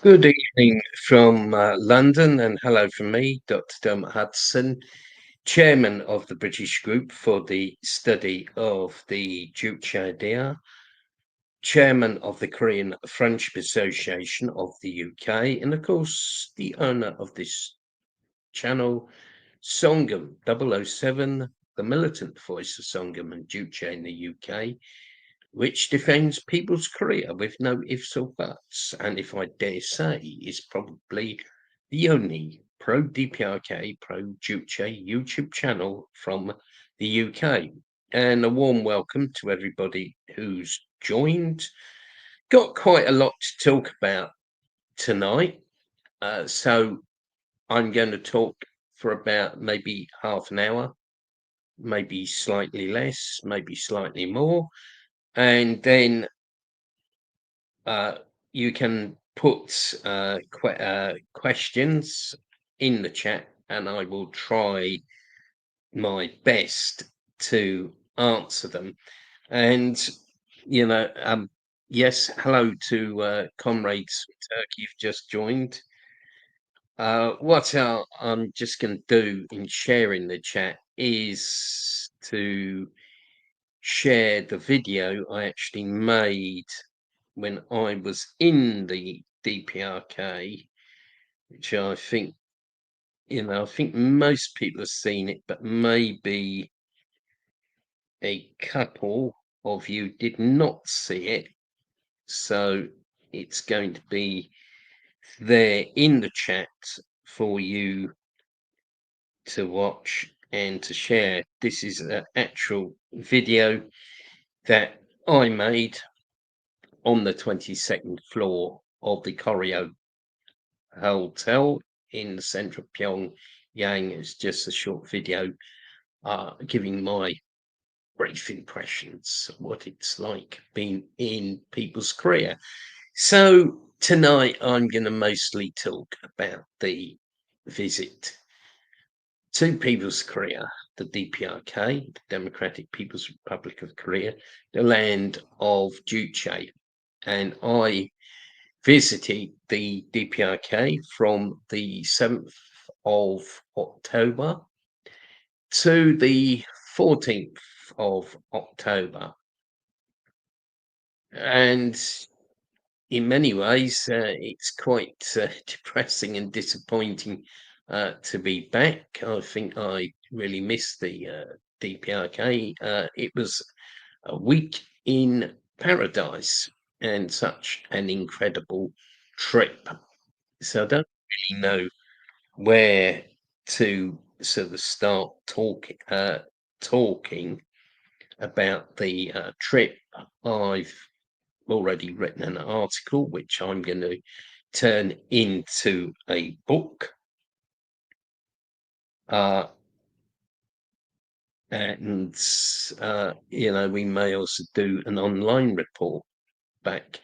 Good evening from London, and hello from me, Dr. Dermot Hudson, Chairman of the British Group for the Study of the Juche, Chairman of the Korean Friendship Association of the UK, and of course, the owner of this channel, SONGUN007, the militant voice of Songam and Juche in the UK, which defends people's career with no ifs or buts, and if I dare say, is probably the only pro-DPRK, pro-Juche YouTube channel from the UK. And a warm welcome to everybody who's joined. Got quite a lot to talk about tonight, so I'm going to talk for about maybe half an hour, maybe slightly less, maybe slightly more, and then you can put questions in the chat, and I will try my best to answer them. And yes, hello to comrades from Turkey who've just joined. I'm just going to do in sharing the chat is to share the video I actually made when I was in the DPRK, which I think, I think most people have seen it, but maybe a couple of you did not see it. So it's going to be there in the chat for you to watch and to share. This is an actual video that I made on the 22nd floor of the Koryo Hotel in the centre of Pyongyang. It's just a short video giving my brief impressions of what it's like being in people's career. So tonight I'm going to mostly talk about the visit to People's Korea, the DPRK, the Democratic People's Republic of Korea, the land of Juche. And I visited the DPRK from the 7th of October to the 14th of October. And in many ways, it's quite depressing and disappointing to be back. I think I really missed the DPRK. It was a week in paradise and such an incredible trip. So I don't really know where to sort of start talking about the trip. I've already written an article which I'm going to turn into a book. And we may also do an online report back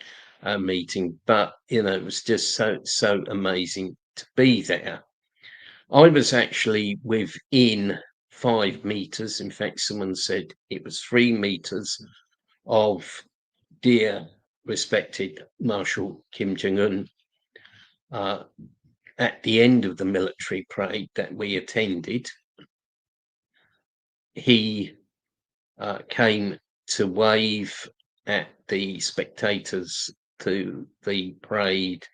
meeting, but it was just so amazing to be there. I was actually within 5 meters. In fact, someone said it was 3 meters of dear respected Marshal Kim Jong-un at the end of the military parade that we attended. He came to wave at the spectators to the parade,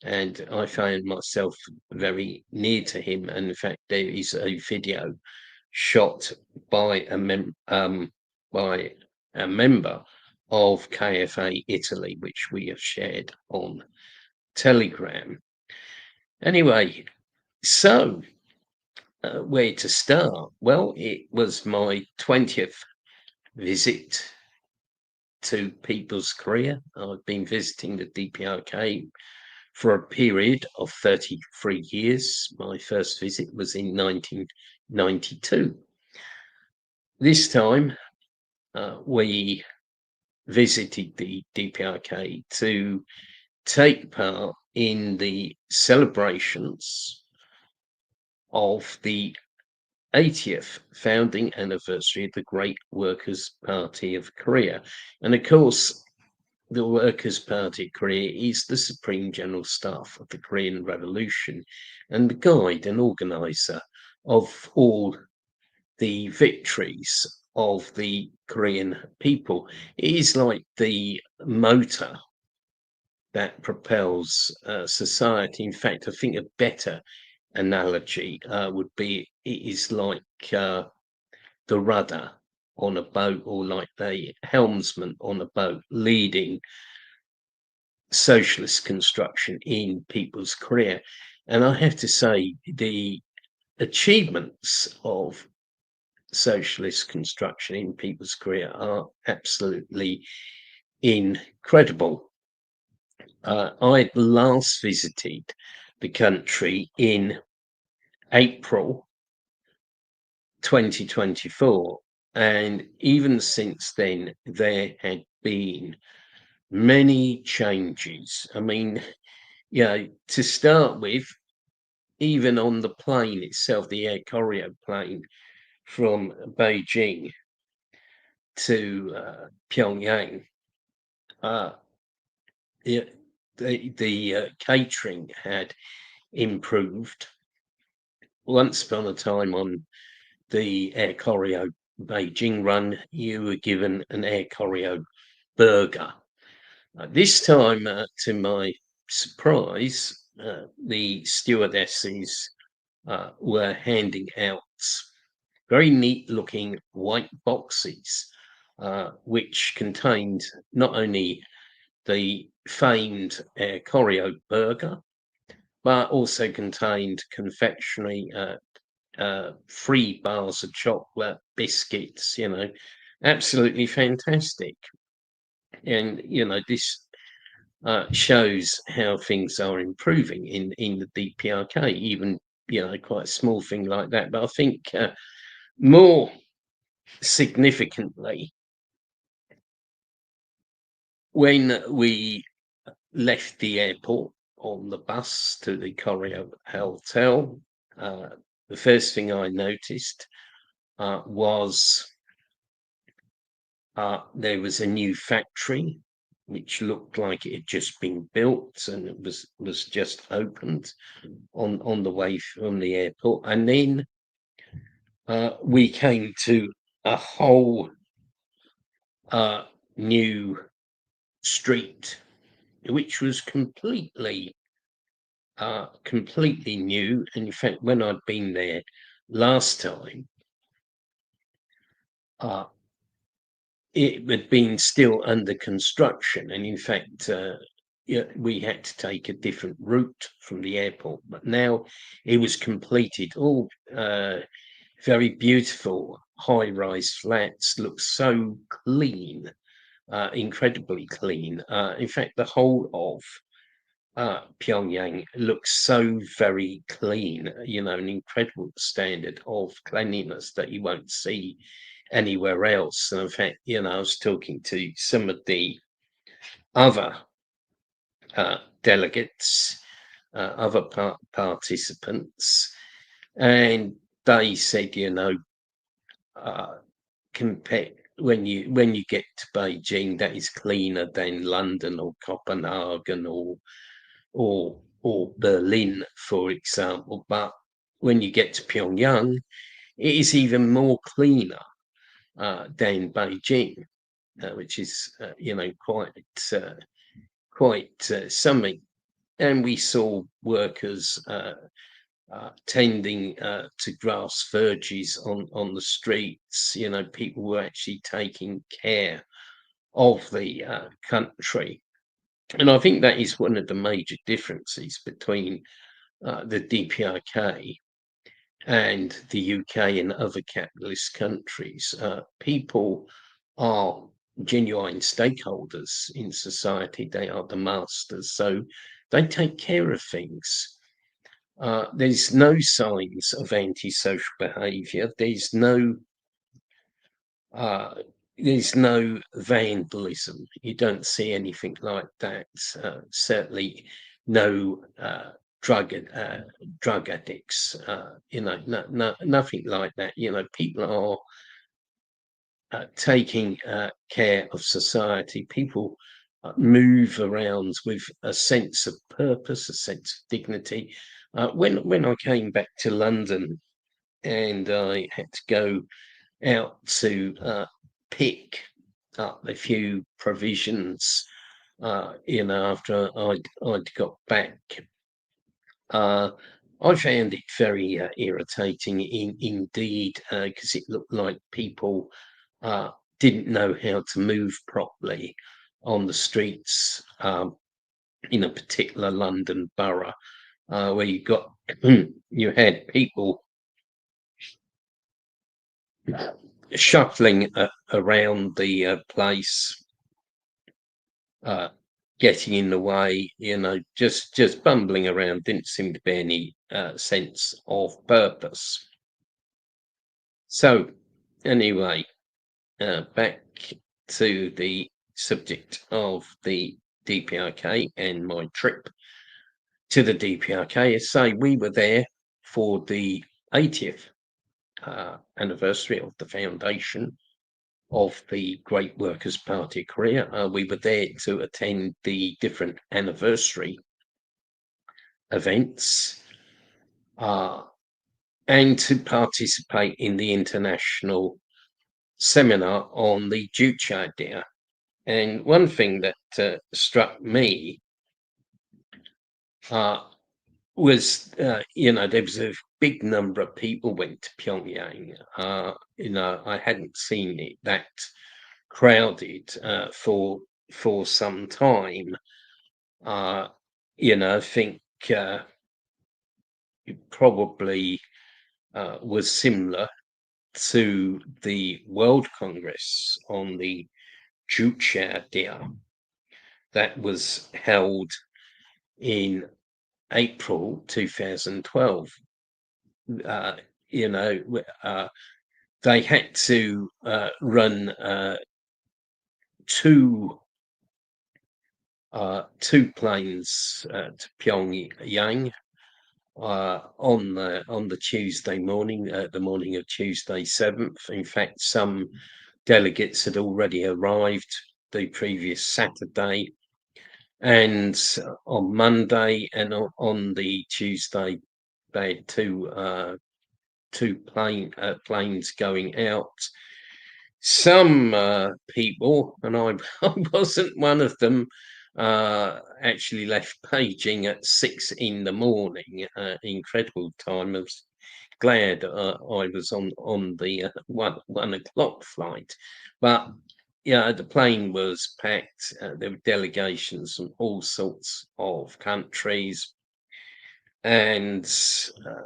and I found myself very near to him. And in fact, there is a video shot by a member of KFA Italy, which we have shared on Telegram. Anyway, so where to start? Well, it was my 20th visit to People's Korea. I've been visiting the DPRK for a period of 33 years. My first visit was in 1992. This time, we visited the DPRK to take part in the celebrations of the 80th founding anniversary of the Great Workers' Party of Korea. And of course, the Workers' Party of Korea is the Supreme General Staff of the Korean Revolution and the guide and organizer of all the victories of the Korean people. It is like the motor that propels society. In fact, I think a better analogy would be it is like the rudder on a boat, or like the helmsman on a boat leading socialist construction in people's career. And I have to say, the achievements of socialist construction in people's career are absolutely incredible. I last visited the country in April 2024, and even since then there had been many changes. I mean, to start with, even on the plane itself, the Air Koryo plane from Beijing to Pyongyang, the catering had improved. Once upon a time on the Air Koryo Beijing run, you were given an Air Koryo burger. This time, to my surprise, the stewardesses were handing out very neat looking white boxes, which contained not only the famed Koryo burger, but also contained confectionery, 3 bars of chocolate, biscuits, absolutely fantastic. And, this shows how things are improving in the DPRK, even, quite a small thing like that. But I think more significantly, when we left the airport on the bus to the Koryo Hotel, the first thing I noticed was there was a new factory which looked like it had just been built, and it was just opened on the way from the airport. And then we came to a whole new street, which was completely new. And in fact, when I'd been there last time, it had been still under construction, and in fact, we had to take a different route from the airport. But now it was completed. All very beautiful high-rise flats, look so clean, incredibly clean. In fact, the whole of Pyongyang looks so very clean, an incredible standard of cleanliness that you won't see anywhere else. And in fact, I was talking to some of the other delegates, other participants, and they said, compare when you get to Beijing, that is cleaner than London or Copenhagen or Berlin, for example. But when you get to Pyongyang, it is even more cleaner than Beijing, which is quite something. And we saw workers tending to grass verges on the streets. People were actually taking care of the country. And I think that is one of the major differences between the DPRK and the UK and other capitalist countries. People are genuine stakeholders in society. They are the masters, so they take care of things. There's no signs of antisocial behaviour. There's no vandalism. You don't see anything like that. Certainly, no drug addicts. Nothing like that. People are taking care of society. People move around with a sense of purpose, a sense of dignity. When I came back to London and I had to go out to pick up a few provisions, after I'd got back, uh, I found it very irritating indeed, because it looked like people uh, didn't know how to move properly on the streets in a particular London borough, where you had people shuffling around the place, uh, getting in the way, just bumbling around. Didn't seem to be any sense of purpose. So, anyway, back to the subject of the DPRK and my trip to the DPRK. As say, we were there for the 80th anniversary of the foundation of the Great Workers' Party of Korea. We were there to attend the different anniversary events and to participate in the international seminar on the Juche idea. And one thing that struck me was, there was a big number of people went to Pyongyang. I hadn't seen it that crowded for some time. I think it probably was similar to the World Congress on the Juche idea that was held in April 2012. They had to run two planes to Pyongyang on the Tuesday morning, the morning of Tuesday 7th. In fact, some delegates had already arrived the previous Saturday, and on Monday and on the Tuesday they had two planes going out. Some people, and I wasn't one of them, actually left Beijing at 6 in the morning. Incredible time. I was glad I was on the 1 o'clock flight, but the plane was packed. There were delegations from all sorts of countries, and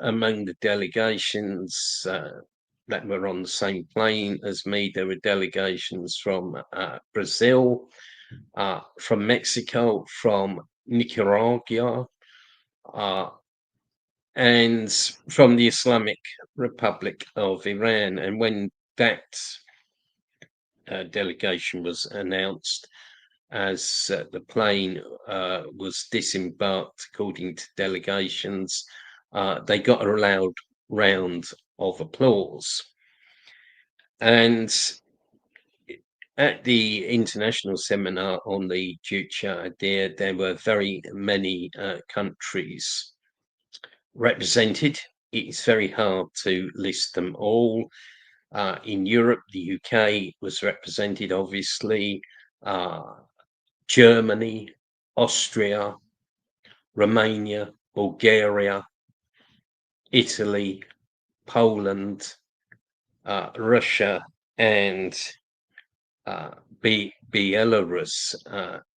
among the delegations that were on the same plane as me, there were delegations from Brazil, from Mexico, from Nicaragua, and from the Islamic Republic of Iran. And when that delegation was announced, as the plane was disembarked, according to delegations, they got a loud round of applause. And at the international seminar on the Juche idea, there were very many countries represented. It's very hard to list them all. In Europe, the UK was represented, obviously, Germany, Austria, Romania, Bulgaria, Italy, Poland, Russia, and Belarus,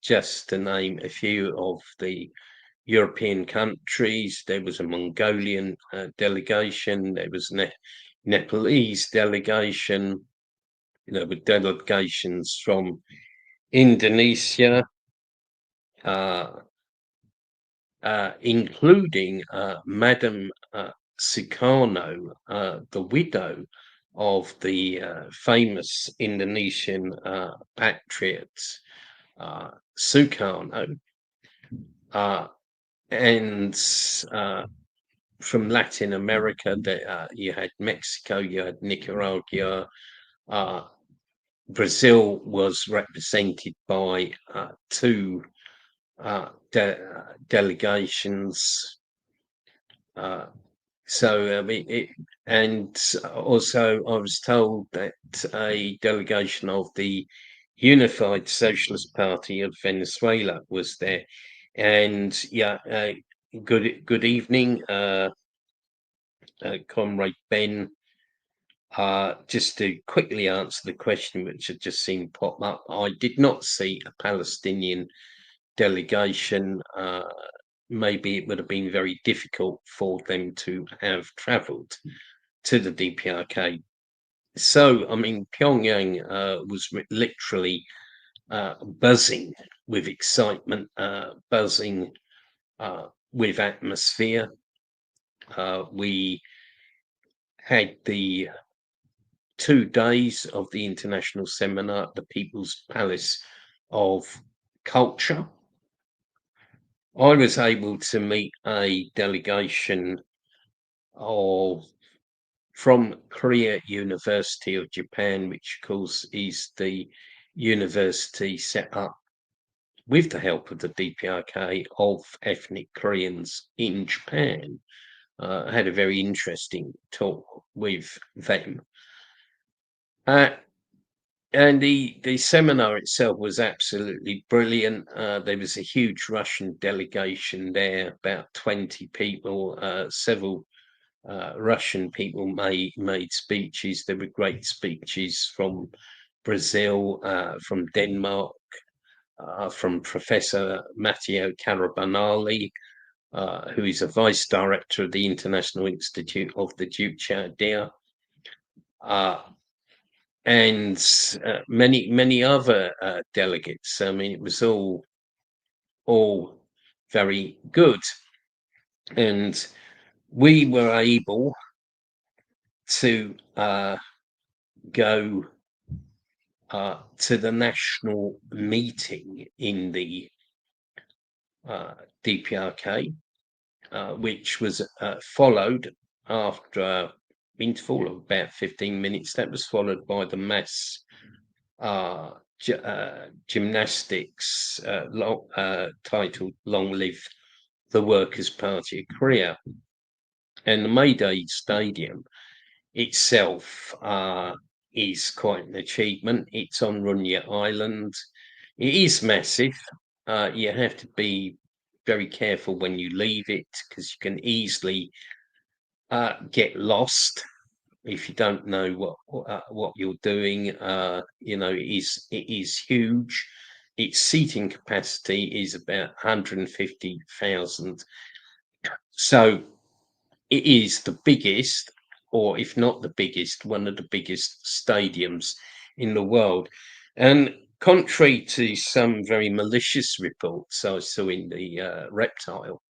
just to name a few of the European countries. There was a Mongolian delegation, there was a Nepalese delegation, with delegations from Indonesia, including Madam Sukarno, the widow of the famous Indonesian patriot Sukarno, and from Latin America, you had Mexico, you had Nicaragua, Brazil was represented by two delegations. So and also I was told that a delegation of the Unified Socialist Party of Venezuela was there. And yeah, good evening, Comrade Ben. Just to quickly answer the question which had just seen pop up, I did not see a Palestinian delegation. Maybe it would have been very difficult for them to have travelled to the DPRK. So, I mean, Pyongyang was literally buzzing with excitement, buzzing with atmosphere. We had the 2 days of the international seminar at the People's Palace of Culture. I was able to meet a delegation from Korea University of Japan, which of course is the university set up with the help of the DPRK of ethnic Koreans in Japan. I had a very interesting talk with them. And the seminar itself was absolutely brilliant. There was a huge Russian delegation there, about 20 people. Several Russian people made speeches. There were great speeches from Brazil, from Denmark, from Professor Matteo Carabanali, who is a vice director of the International Institute of the Juche-based, and many other delegates. I mean, it was all very good, and we were able to go to the national meeting in the DPRK, which was followed after an interval of about 15 minutes. That was followed by the mass gymnastics titled "Long Live the Workers' Party of Korea." And the Mayday Stadium itself is quite an achievement. It's on Runya Island. It is massive. You have to be very careful when you leave it, because you can easily get lost if you don't know what you're doing. You know, it is huge. Its seating capacity is about 150,000. So it is the biggest, or if not the biggest, one of the biggest stadiums in the world. And contrary to some very malicious reports I saw in the reptile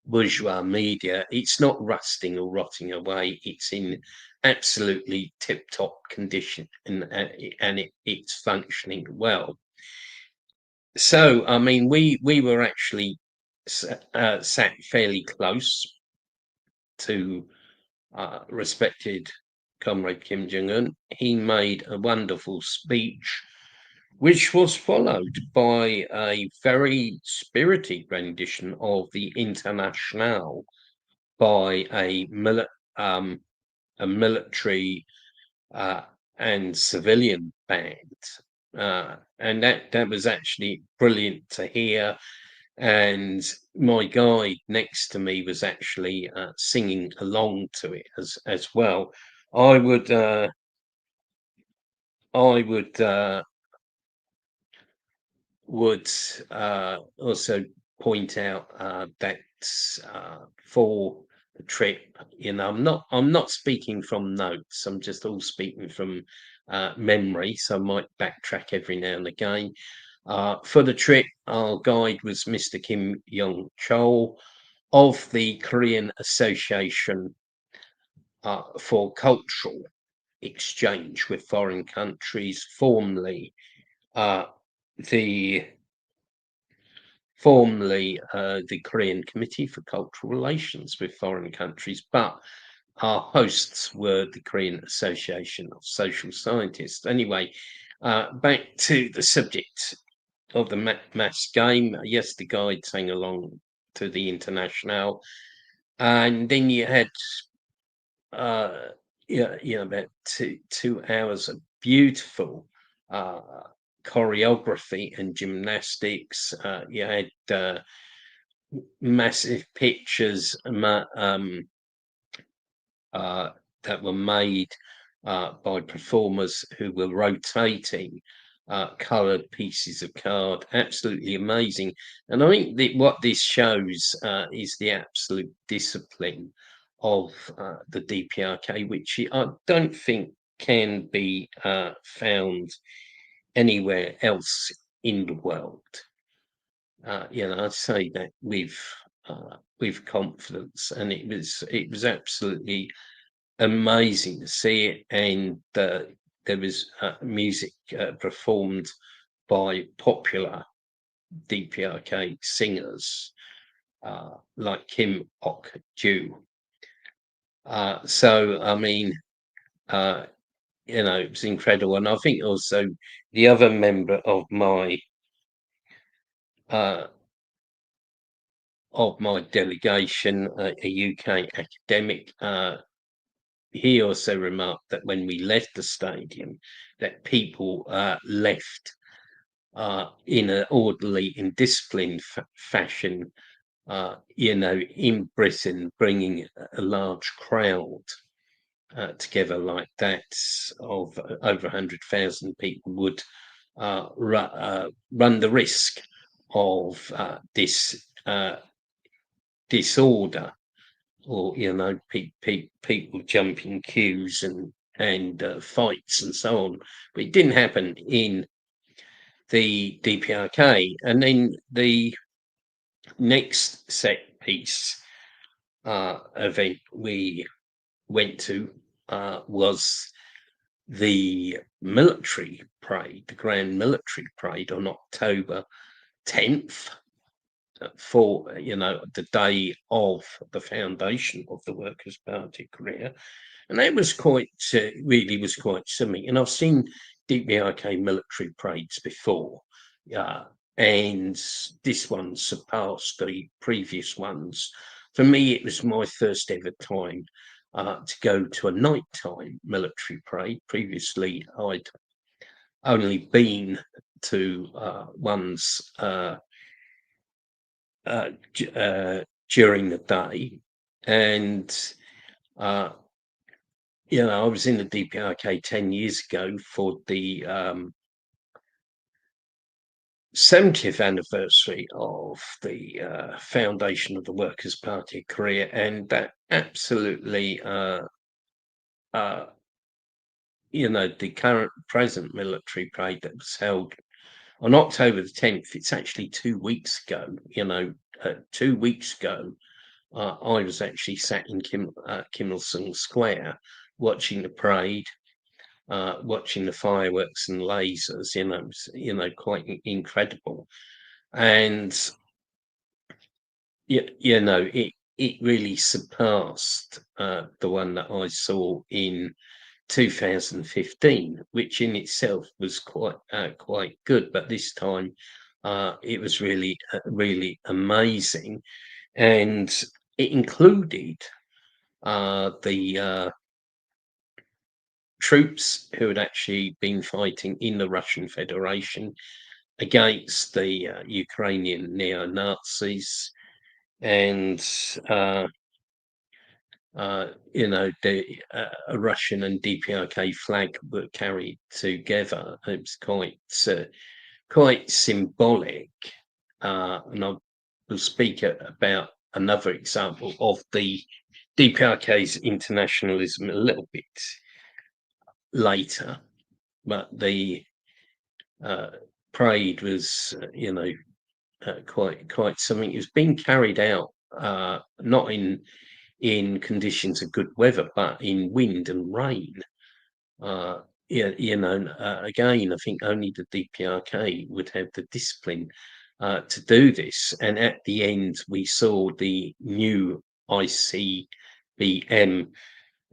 bourgeois media, it's not rusting or rotting away. It's in absolutely tip-top condition, and it's functioning well. So, I mean, we were actually sat fairly close to respected Comrade Kim Jong-un. He made a wonderful speech, which was followed by a very spirited rendition of the Internationale by a military and civilian band. And that was actually brilliant to hear. And my guide next to me was actually singing along to it as well. I would also point out that for the trip, you know, I'm not speaking from notes. I'm just all speaking from memory, so I might backtrack every now and again. For the trip, our guide was Mr. Kim Young Chol of the Korean Association for Cultural Exchange with Foreign Countries, formerly the Korean Committee for Cultural Relations with Foreign Countries, but our hosts were the Korean Association of Social Scientists. Anyway, Back to the subject of the mass game. Yes, the guide sang along to the International, and then you had about 2 hours of beautiful uh, choreography and gymnastics. You had massive pictures uh, that were made by performers who were rotating coloured pieces of card. Absolutely amazing. And I think that what this shows is the absolute discipline of the DPRK, which I don't think can be found anywhere else in the world. I say that with confidence, and it was absolutely amazing to see it. And there was music performed by popular DPRK singers like Kim Ok-ju. So I mean, it was incredible, and I think also the other member of my delegation, a UK academic, he also remarked that when we left the stadium, that people left in an orderly and disciplined fashion, in Britain, bringing a large crowd together like that of over 100,000 people would run the risk of this disorder, or people jumping queues and fights and so on. But it didn't happen in the DPRK. And then the next set piece event we went to was the military parade, the Grand Military Parade on October 10th, for the day of the foundation of the Workers' Party of Korea. And that was really was quite something. And I've seen DPRK military parades before, and this one surpassed the previous ones. For me, it was my first ever time to go to a nighttime military parade. Previously, I'd only been to ones during the day, and I was in the DPRK 10 years ago for the 70th anniversary of the foundation of the Workers' Party of Korea, and that absolutely, the present military parade that was held on October the 10th, it's actually 2 weeks ago. 2 weeks ago, I was actually sat in Kim Il-sung Square watching the parade, watching the fireworks and lasers. Quite incredible. And it really surpassed the one that I saw in 2015, which in itself was quite good. But this time, it was really amazing, and it included the troops who had actually been fighting in the Russian Federation against the Ukrainian neo-Nazis, and a Russian and DPRK flag were carried together. It was quite symbolic, and I will speak about another example of the DPRK's internationalism a little bit later. But the parade was, quite something. It was being carried out not in conditions of good weather, but in wind and rain. Again, I think only the DPRK would have the discipline to do this. And at the end, we saw the new ICBM,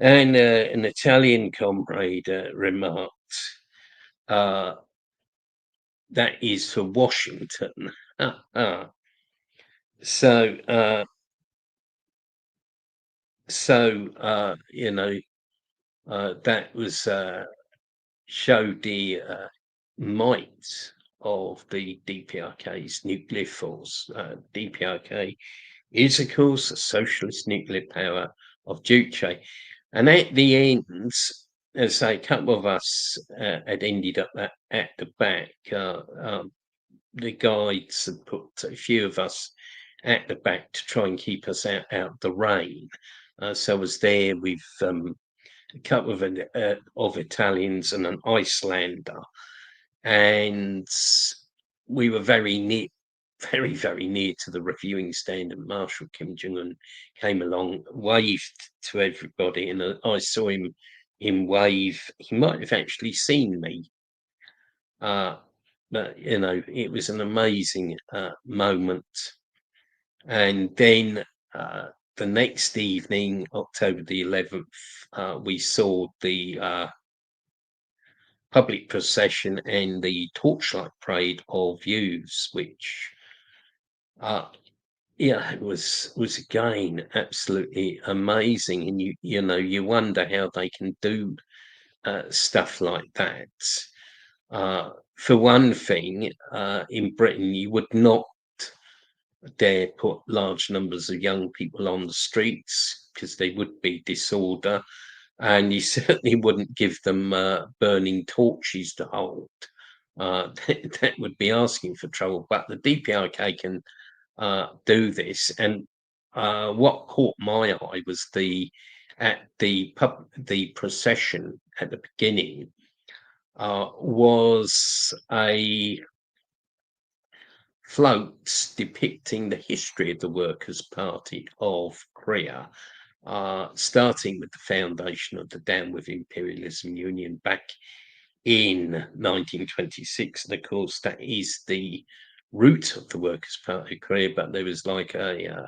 and an Italian comrade remarked that is for Washington. So, you know, that was showed the might of the DPRK's nuclear force. DPRK is, of course, a socialist nuclear power of Juche. And at the end, as a couple of us had ended up at the back, the guides had put a few of us at the back to try and keep us out the rain. So I was there with a couple of Italians and an Icelander, and we were very near, very near to the reviewing stand, and Marshal Kim Jong-un came along, waved to everybody, and I saw him wave. He might have actually seen me, but it was an amazing moment. And then the next evening, October the 11th, we saw the public procession and the torchlight parade of youths, which it was again absolutely amazing. And you wonder how they can do stuff like that. For one thing, in Britain, you would not dare put large numbers of young people on the streets because they would be disorder, and you certainly wouldn't give them burning torches to hold. That would be asking for trouble. But the DPRK can do this, and what caught my eye was the procession at the beginning was a floats depicting the history of the Workers' Party of Korea, starting with the foundation of the Down with Imperialism Union back in 1926. And of course, that is the root of the Workers' Party of Korea, but there was like a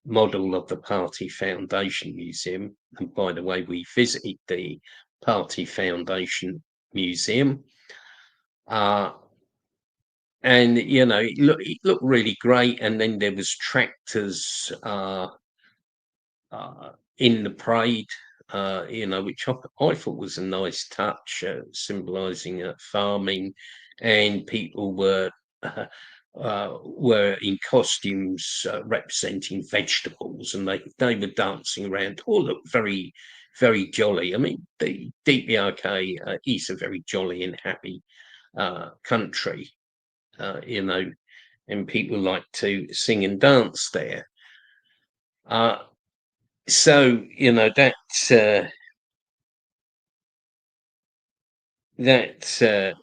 model of the Party Foundation Museum. And by the way, we visited the Party Foundation Museum. And it looked really great. And then there was tractors in the parade, which I thought was a nice touch, symbolising farming, and people were in costumes representing vegetables, and they were dancing around. All looked very, very jolly. I mean, the DPRK is a very jolly and happy country. And people like to sing and dance there. So that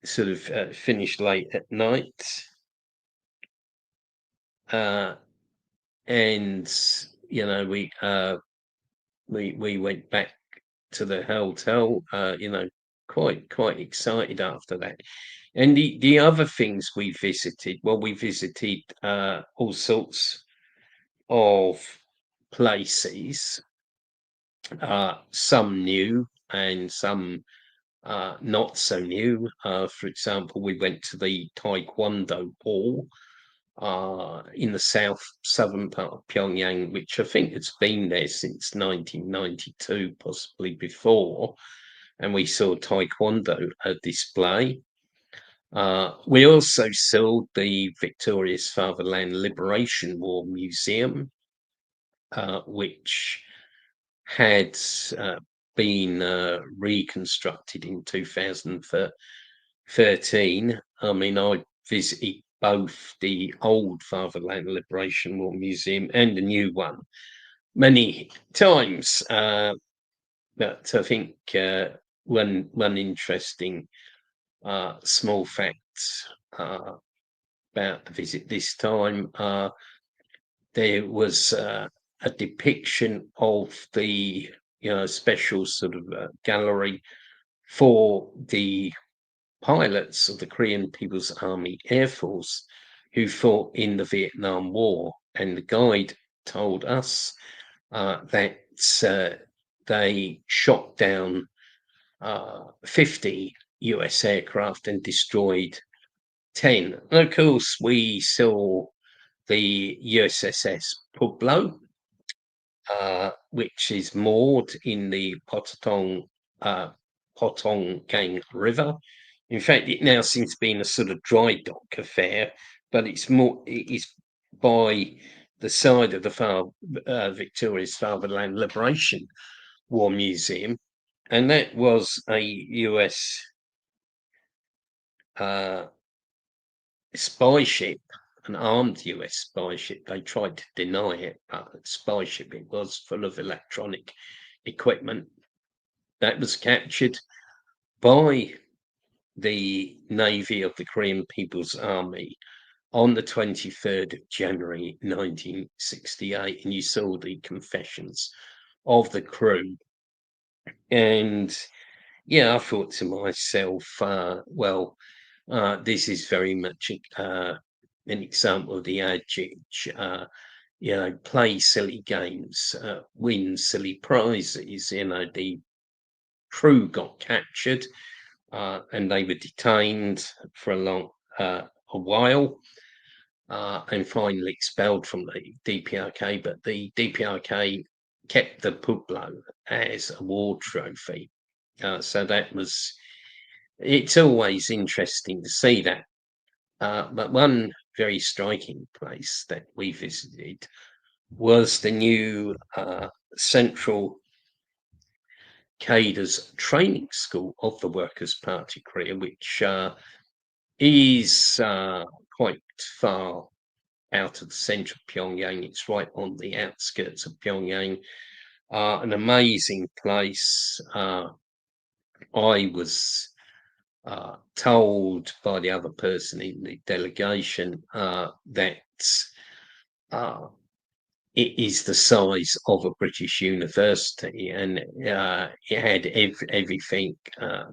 sort of finished late at night, and we went back to the hotel. Quite excited after that. And the other things we visited, all sorts of places, some new and some not so new. For example, we went to the Taekwondo Hall in the southern part of Pyongyang, which I think has been there since 1992, possibly before. And we saw Taekwondo display. We also saw the Victorious Fatherland Liberation War Museum, which had been reconstructed in 2013. I mean, I visited both the old Fatherland Liberation War Museum and the new one many times. But I think one interesting small facts about the visit this time, there was a depiction of the special sort of gallery for the pilots of the Korean People's Army Air Force who fought in the Vietnam War, and the guide told us that they shot down 50 US aircraft and destroyed 10. And of course, we saw the USSS Pueblo, which is moored in the Potong River. In fact, it now seems to be in a sort of dry dock affair, but it is by the side of the Victoria's Fatherland Liberation War Museum, and that was a US spy ship, an armed US spy ship. They tried to deny it, but spy ship it was, full of electronic equipment. That was captured by the Navy of the Korean People's Army on the 23rd of January 1968, and you saw the confessions of the crew. And yeah, I thought to myself, well, this is very much an example of the adage, you know, play silly games, win silly prizes. You know, the crew got captured, and they were detained for a while, and finally expelled from the DPRK. But the DPRK kept the Pueblo as a war trophy. So that was, it's always interesting to see that. But one very striking place that we visited was the new Central Cadres Training School of the Workers' Party Korea, which is quite far out of the centre of Pyongyang. It's right on the outskirts of Pyongyang. An amazing place. I was told by the other person in the delegation that it is the size of a British university, and it had everything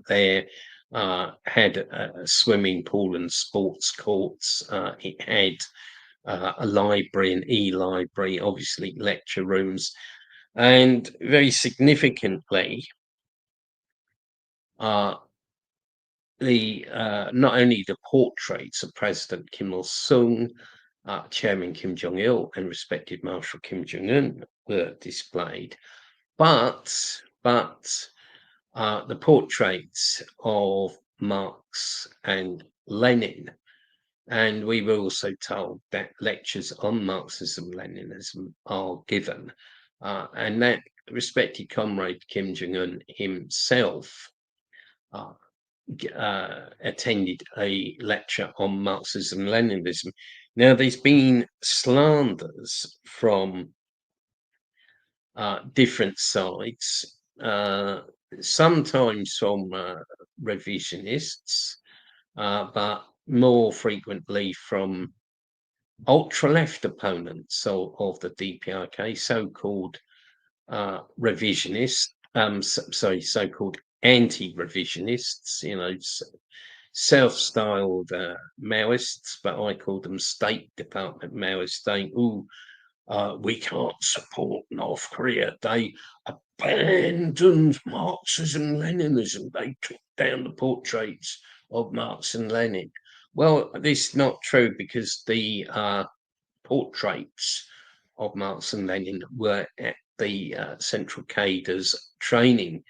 there. Had a swimming pool and sports courts. It had a library, an e-library, obviously lecture rooms, and very significantly, not only the portraits of President Kim Il Sung, Chairman Kim Jong Il, and respected Marshal Kim Jong Un were displayed, but the portraits of Marx and Lenin. And we were also told that lectures on Marxism, Leninism are given, and that respected comrade Kim Jong Un himself attended a lecture on Marxism, Leninism. Now, there's been slanders from different sides, sometimes from revisionists, but more frequently from ultra-left opponents of the DPRK, so-called revisionists, so-called anti-revisionists, you know, self-styled Maoists, but I call them State Department Maoists, saying, "Oh, we can't support North Korea. They abandoned Marxism, Leninism. They took down the portraits of Marx and Lenin." Well, this is not true, because the portraits of Marx and Lenin were at the Central Cadres Training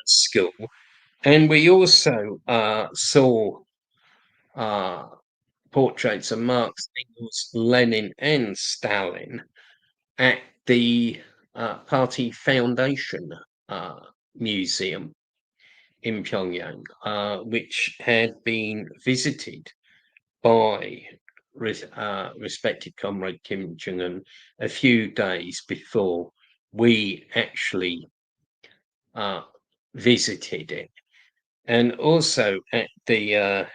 School. And we also saw portraits of Marx, Engels, Lenin, and Stalin at the Party Foundation Museum in Pyongyang, which had been visited by respected comrade Kim Jong Un a few days before we actually visited it. And also at the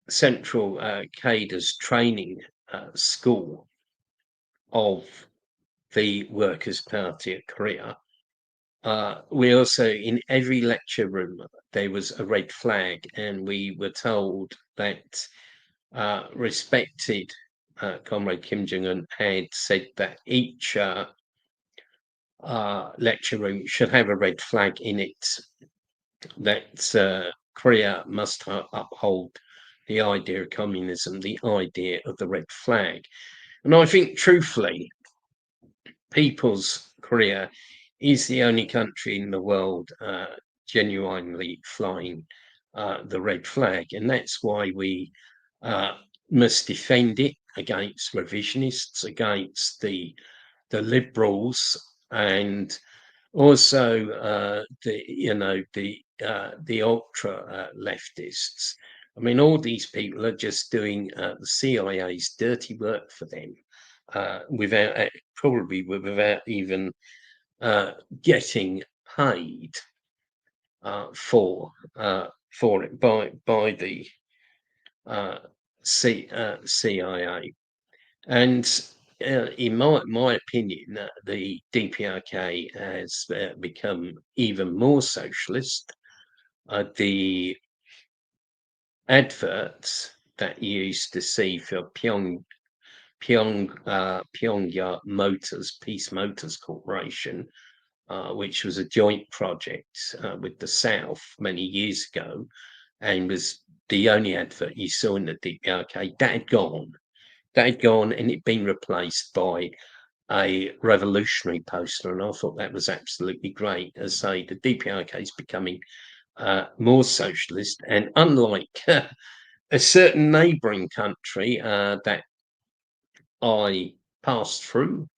Central Cadres Training School of the Workers' Party of Korea, we also, in every lecture room, there was a red flag, and we were told that respected Comrade Kim Jong-un had said that each lecture room should have a red flag in it, that Korea must uphold the idea of communism, the idea of the red flag. And I think, truthfully, People's Korea is the only country in the world genuinely flying the red flag. And that's why we must defend it against revisionists, against the liberals, and also the ultra leftists. I mean, all these people are just doing the CIA's dirty work for them, probably without even getting paid for it by the CIA. And in my opinion, the DPRK has become even more socialist. The adverts that you used to see for Pyongyang Motors, Peace Motors Corporation, which was a joint project with the South many years ago, and was the only advert you saw in the DPRK, that had gone. That had gone, and it'd been replaced by a revolutionary poster, and I thought that was absolutely great. As I say, the DPRK is becoming more socialist, and unlike a certain neighbouring country that I passed through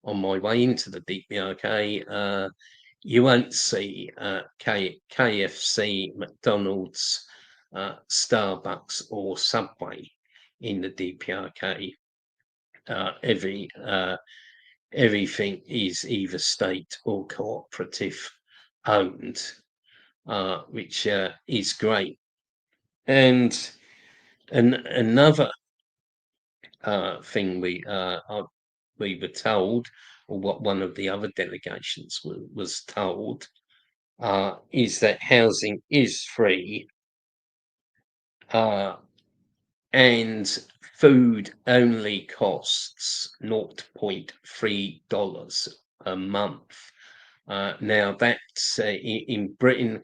on my way into the DPRK, you won't see KFC, McDonald's, Starbucks, or Subway in the DPRK. Everything is either state or cooperative owned, which is great. And another thing we were told, or what one of the other delegations was told, is that housing is free, and food only costs $0.3 a month. Now that's in Britain,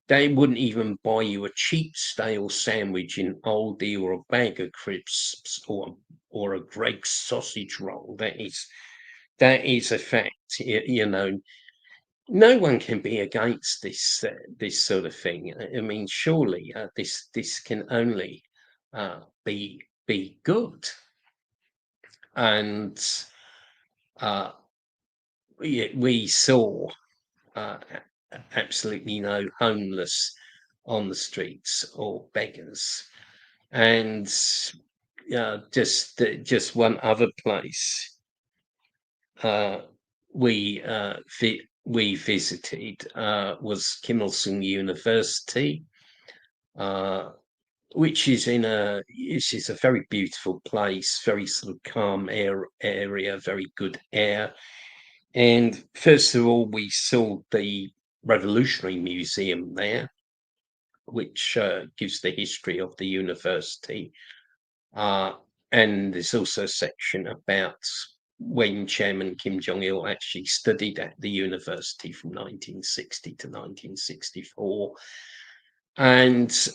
they wouldn't even buy you a cheap stale sandwich in Aldi, or a bag of crisps, or a Greg's sausage roll. That is a fact. No one can be against this sort of thing. I mean, surely this can only be good. And we saw absolutely no homeless on the streets or beggars. And just one other place we visited was Kim Il-sung University, which is a very beautiful place, very sort of calm area, very good air. And first of all, we saw the Revolutionary Museum there, which gives the history of the university. And there's also a section about when Chairman Kim Jong-il actually studied at the university from 1960 to 1964. And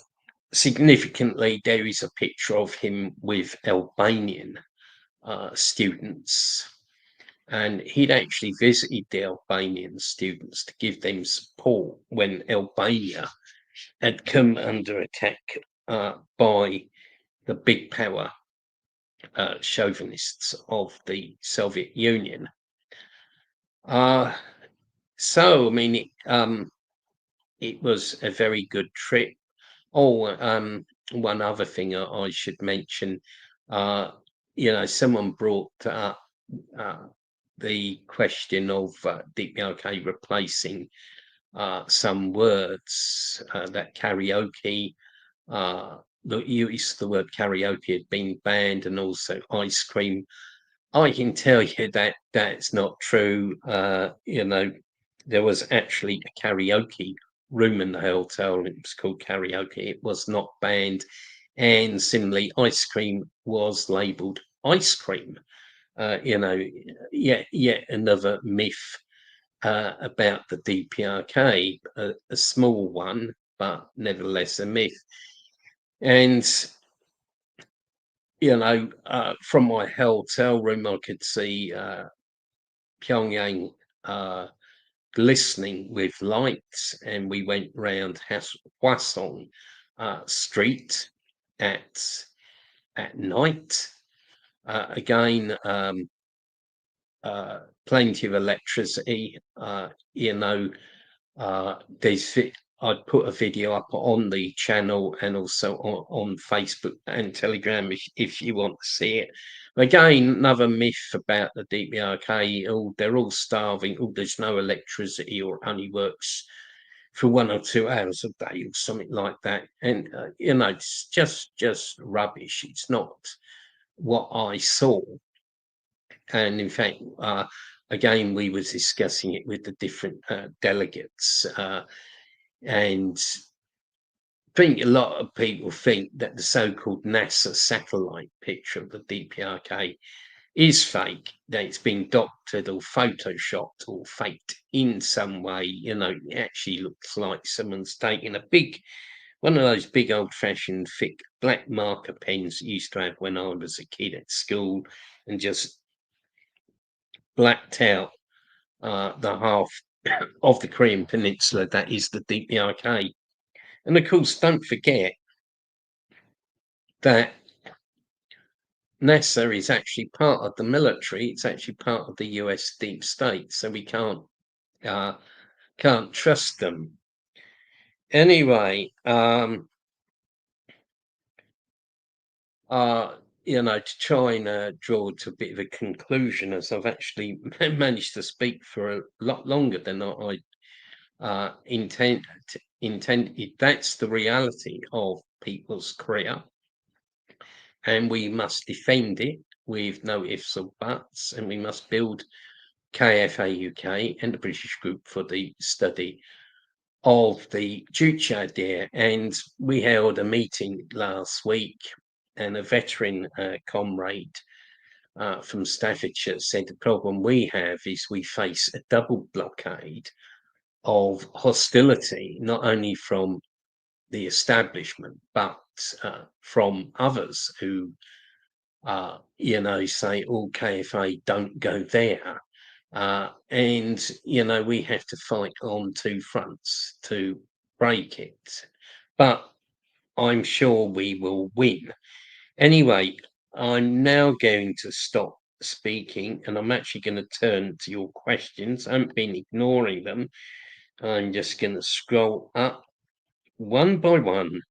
significantly, there is a picture of him with Albanian students. And he'd actually visited the Albanian students to give them support when Albania had come under attack by the big power chauvinists of the Soviet Union. So, I mean, it was a very good trip. Oh, one other thing I should mention, someone brought up the question of DPRK replacing some words, that karaoke, the use of the word karaoke had been banned, and also ice cream. I can tell you that that's not true. There was actually a karaoke room in the hotel. It was called karaoke. It was not banned. And similarly, ice cream was labelled ice cream. You know, yet another myth about the DPRK, a small one, but nevertheless a myth. And from my hotel room, I could see Pyongyang glistening with lights, and we went round Hwasong Street at night. Again, plenty of electricity. There's I'd put a video up on the channel and also on Facebook and Telegram if you want to see it. Again, another myth about the DPRK. Oh, they're all starving. Oh, there's no electricity, or only works for 1 or 2 hours a day or something like that. And it's just rubbish. It's not what I saw. And in fact, again, we were discussing it with the different delegates, and I think a lot of people think that the so-called NASA satellite picture of the DPRK is fake, that it's been doctored or photoshopped or faked in some way. It actually looks like someone's taken one of those big old-fashioned thick black marker pens you used to have when I was a kid at school, and just blacked out the half of the Korean Peninsula that is the DPRK. And of course, don't forget that NASA is actually part of the military. It's actually part of the US deep state, so we can't trust them. Anyway, to try and draw to a bit of a conclusion, as I've actually managed to speak for a lot longer than I intended. That's the reality of People's Korea, and we must defend it with no ifs or buts, and we must build KFA UK and the British Group for the study of the Juche idea. And we held a meeting last week, and a veteran comrade from Staffordshire said the problem we have is we face a double blockade of hostility, not only from the establishment, but from others who, say, "Oh, KFA, don't go there." And we have to fight on two fronts to break it. But I'm sure we will win. Anyway, I'm now going to stop speaking, and I'm actually going to turn to your questions. I haven't been ignoring them. I'm just going to scroll up one by one,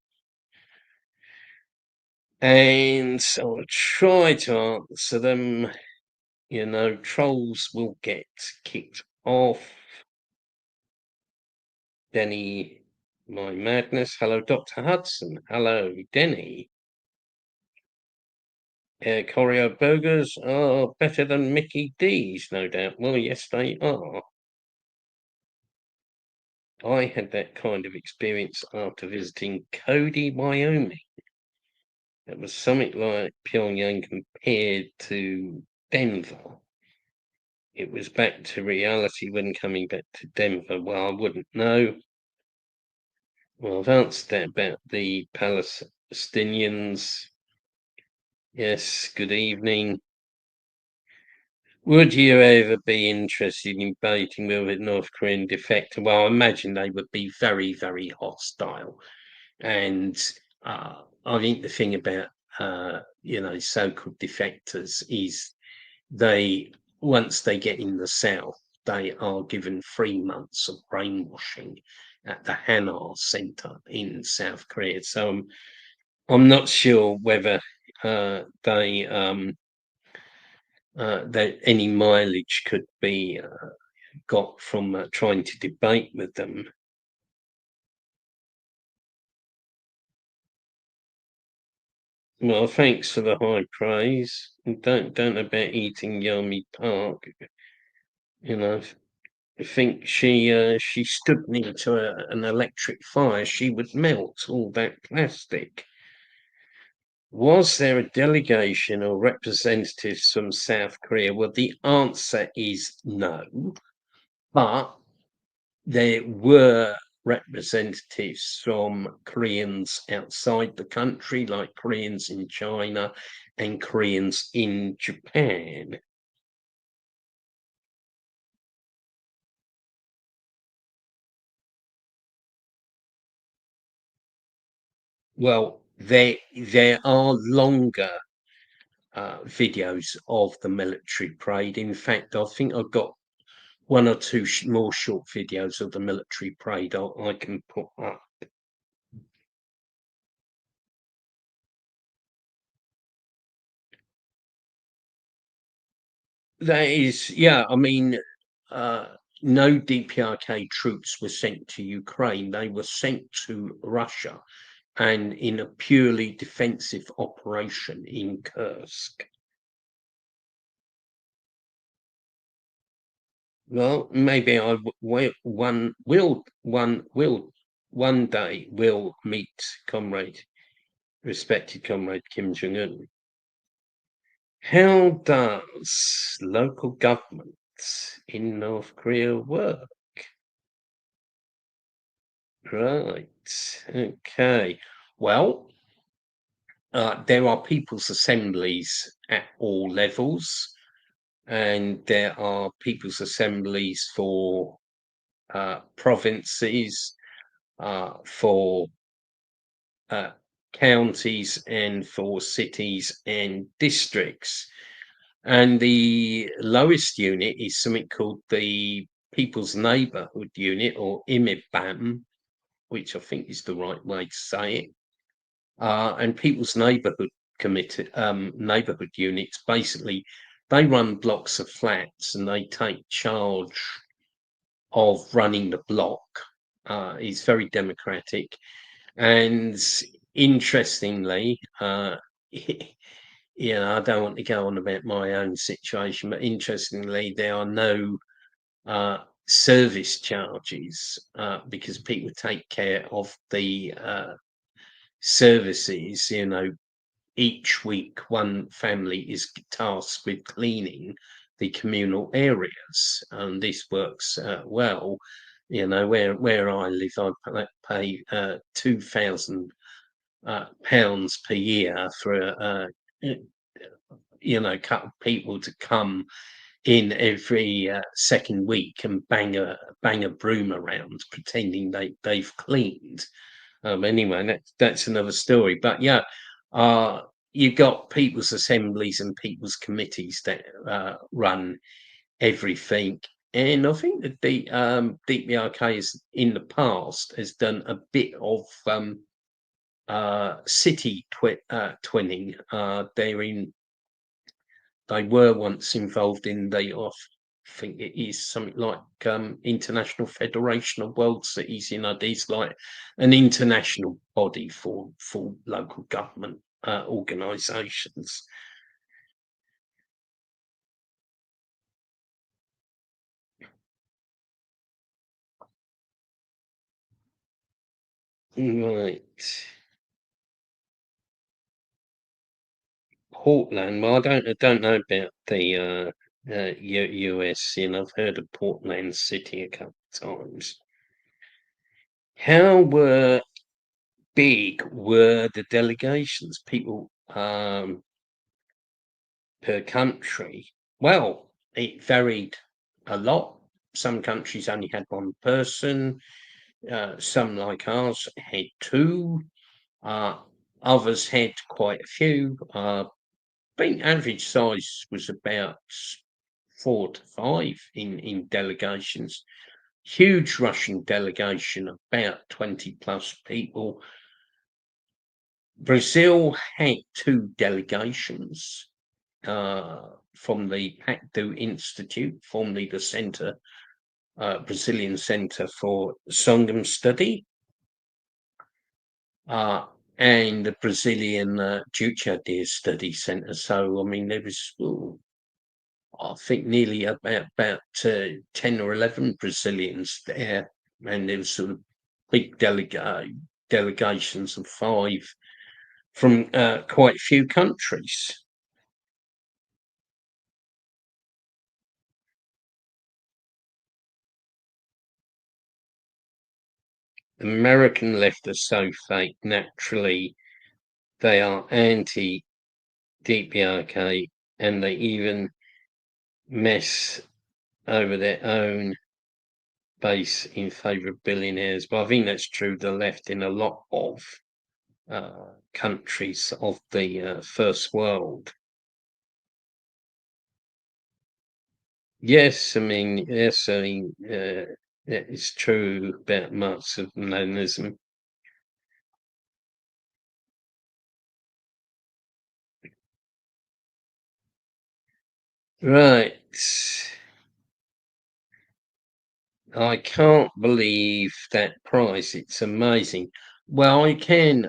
and I'll try to answer them. Trolls will get kicked off. Denny, my madness. Hello, Dr. Hudson. Hello, Denny. Choreo burgers are better than Mickey D's, no doubt. Well, yes, they are. I had that kind of experience after visiting Cody, Wyoming. It was something like Pyongyang compared to Denver. It was back to reality when coming back to Denver. Well, I wouldn't know. Well, I've answered that about the Palestinians. Yes, good evening. Would you ever be interested in debating with a North Korean defector? Well, I imagine they would be very, very hostile. And I think the thing about, so-called defectors is once they get in the South, they are given 3 months of brainwashing at the Hanar Center in South Korea. So I'm not sure whether that any mileage could be got from trying to debate with them. Well, thanks for the high praise. Don't know about eating Yummy Park. I think she stood near to an electric fire, she would melt all that plastic. Was there a delegation or representatives from South Korea? Well, the answer is no, but there were representatives from Koreans outside the country, like Koreans in China and Koreans in Japan. Well, there are longer videos of the military parade. In fact, I think I've got one or two more short videos of the military parade I can put up. That is, yeah, I mean, no DPRK troops were sent to Ukraine. They were sent to Russia and in a purely defensive operation in Kursk. Well, maybe one day will meet respected comrade Kim Jong-un. How does local government in North Korea work? Right. Okay. Well, there are people's assemblies at all levels, and there are people's assemblies for provinces, for uh, counties, and for cities and districts. And the lowest unit is something called the People's Neighbourhood Unit, or IMIBAM, which I think is the right way to say it. And People's Neighbourhood Committee, neighbourhood units, basically, they run blocks of flats and they take charge of running the block. It's very democratic, and interestingly, I don't want to go on about my own situation, but interestingly, there are no service charges because people take care of the services. Each week one family is tasked with cleaning the communal areas, and this works well. Where I live, I pay £2,000 per year for couple of people to come in every second week and bang a broom around, pretending they've cleaned. Anyway, that's another story. But yeah, uh, you've got people's assemblies and people's committees that run everything. And I think that the DPRK is in the past has done a bit of city twinning. They were once involved in I think it is something like International Federation of World Cities. These like an international body for local government organisations. Right. Portland. Well, I don't know about the US. I've heard of Portland City a couple of times. How big were the delegations? People per country? Well, it varied a lot. Some countries only had one person. Some, like ours, had two. Uh, Others had quite a few. I think average size was about 4 to 5 in delegations. Huge Russian delegation, about 20 plus people. Brazil had two delegations from the Pactu Institute, formerly the Brazilian Center for Songam Study, and the Brazilian Juche-based Study Center. So, I mean, there was, I think, nearly about 10 or 11 Brazilians there, and there was sort of big delegations of from quite a few countries. American left are so fake. Naturally, they are anti-DPRK, and they even mess over their own base in favour of billionaires. But I think that's true the left in a lot of countries of the first world. Yes, I mean, it's true about Marxism-Leninism. Right. I can't believe that price. It's amazing. Well, I can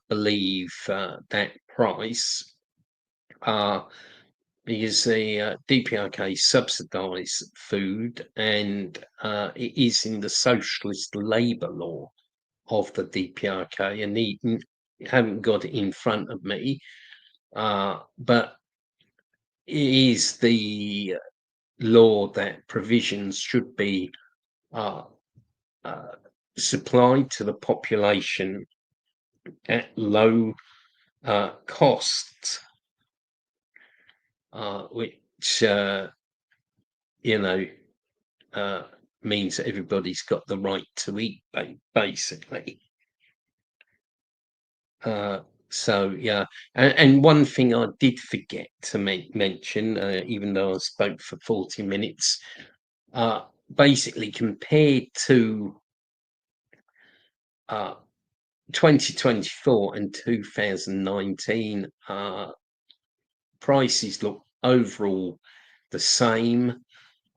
believe that price because the DPRK subsidise food, and it is in the socialist labour law of the DPRK, and haven't got it in front of me, but it is the law that provisions should be uh, uh, supplied to the population at low costs, which you know uh, means that everybody's got the right to eat, basically. So yeah, and one thing I did forget to mention, even though I spoke for 40 minutes, basically compared to 2024 and 2019, prices look overall the same.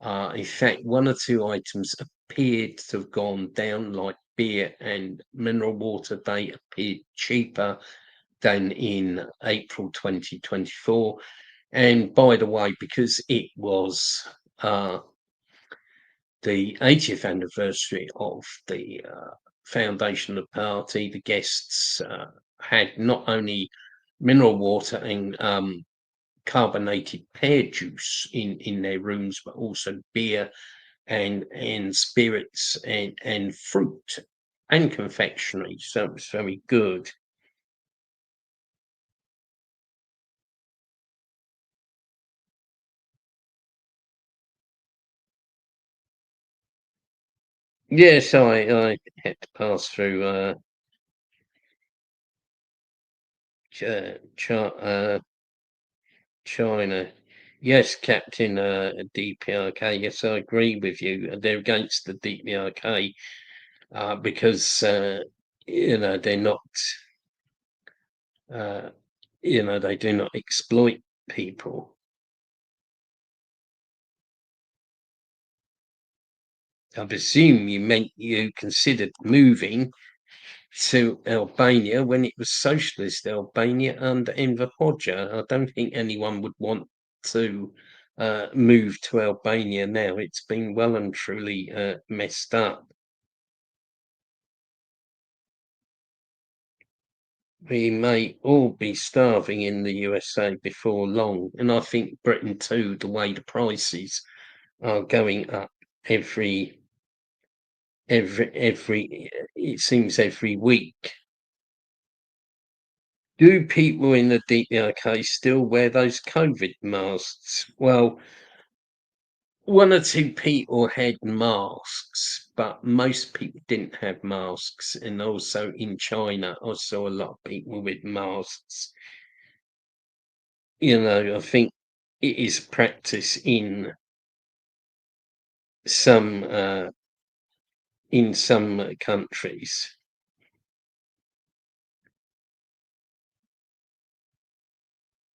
In fact, one or two items appeared to have gone down, like beer and mineral water. They appeared cheaper than in April 2024. And by the way, because it was the 80th anniversary of the foundation of the party, the guests had not only mineral water and carbonated pear juice in their rooms, but also beer and spirits and fruit and confectionery. So it was very good. Yes, I had to pass through Ch- China. Yes, Captain DPRK. Yes, I agree with you. They're against the DPRK because they're not. Uh, they do not exploit people. I presume you meant you considered moving to Albania when it was socialist Albania under Enver Hoxha. I don't think anyone would want to move to Albania now. It's been well and truly messed up. We may all be starving in the USA before long, and I think Britain too, the way the prices are going up every it seems every week. Do people in the DPRK still wear those COVID masks? Well, one or two people had masks, but most people didn't have masks. And also in China, I saw a lot of people with masks. I think it is practice some uh, in some countries.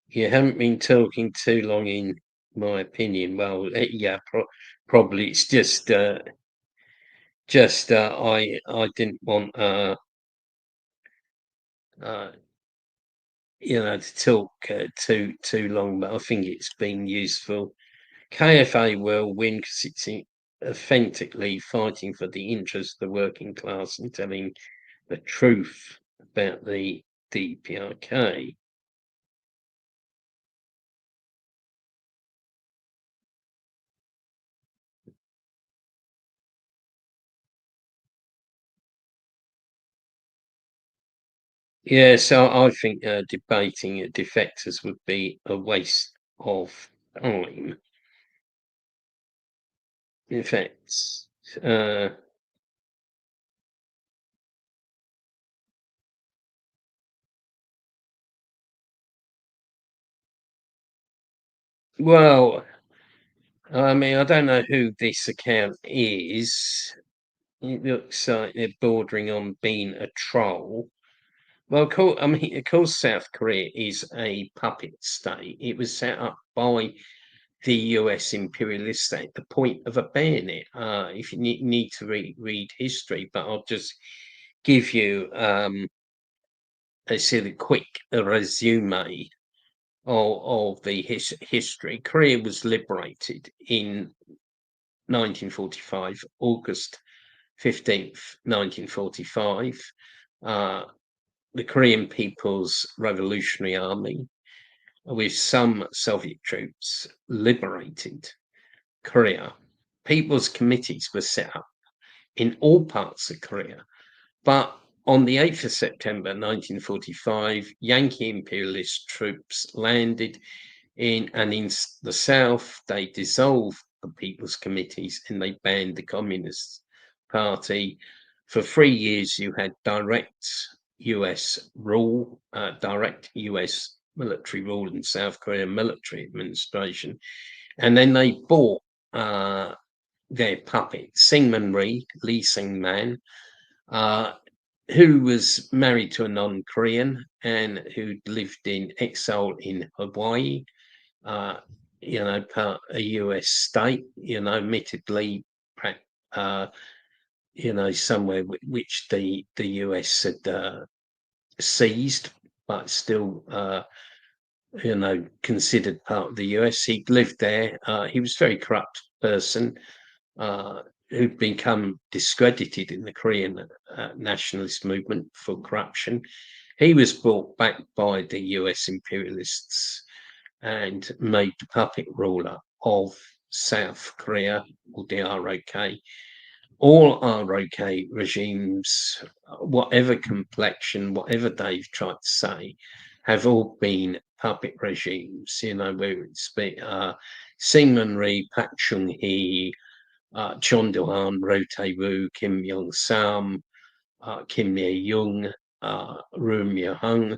You haven't been talking too long, in my opinion. Well, yeah, probably it's just I didn't want uh, to talk too long, but I think it's been useful. KFA will win because it's authentically fighting for the interests of the working class and telling the truth about the DPRK. Yeah, so I think debating defectors would be a waste of time. In fact, uh, well, I mean, I don't know who this account is. It looks like they're bordering on being a troll. Well, I mean, of course, South Korea is a puppet state. It was set up by the US imperialist state, the point of a bayonet. If you need to read history, but I'll just give you a sort of quick resume of the history. Korea was liberated in 1945, August 15th, 1945. Uh, the Korean People's Revolutionary Army, with some Soviet troops, liberated Korea. People's committees were set up in all parts of Korea. But on the 8th of September 1945, Yankee imperialist troops landed in the south. They dissolved the People's Committees and they banned the Communist Party. For 3 years, you had direct US rule, direct US military rule in South Korea, military administration. And then they bought their puppet, Syngman Rhee, Lee Syngman, uh, who was married to a non-Korean and who lived in exile in Hawaii, uh, part a US state, admittedly, uh, somewhere which the US had seized, but still, considered part of the US. He lived there. He was a very corrupt person uh, who'd become discredited in the Korean nationalist movement for corruption. He was brought back by the US imperialists and made the puppet ruler of South Korea, or the ROK. All ROK regimes, whatever complexion, whatever they've tried to say, have all been puppet regimes, where it's been Syngman Rhee, Park Chung-hee, Chon Do-han, Roh Tae-woo, Kim Yong-sam, Kim Ye-young, Roh Moo-hung,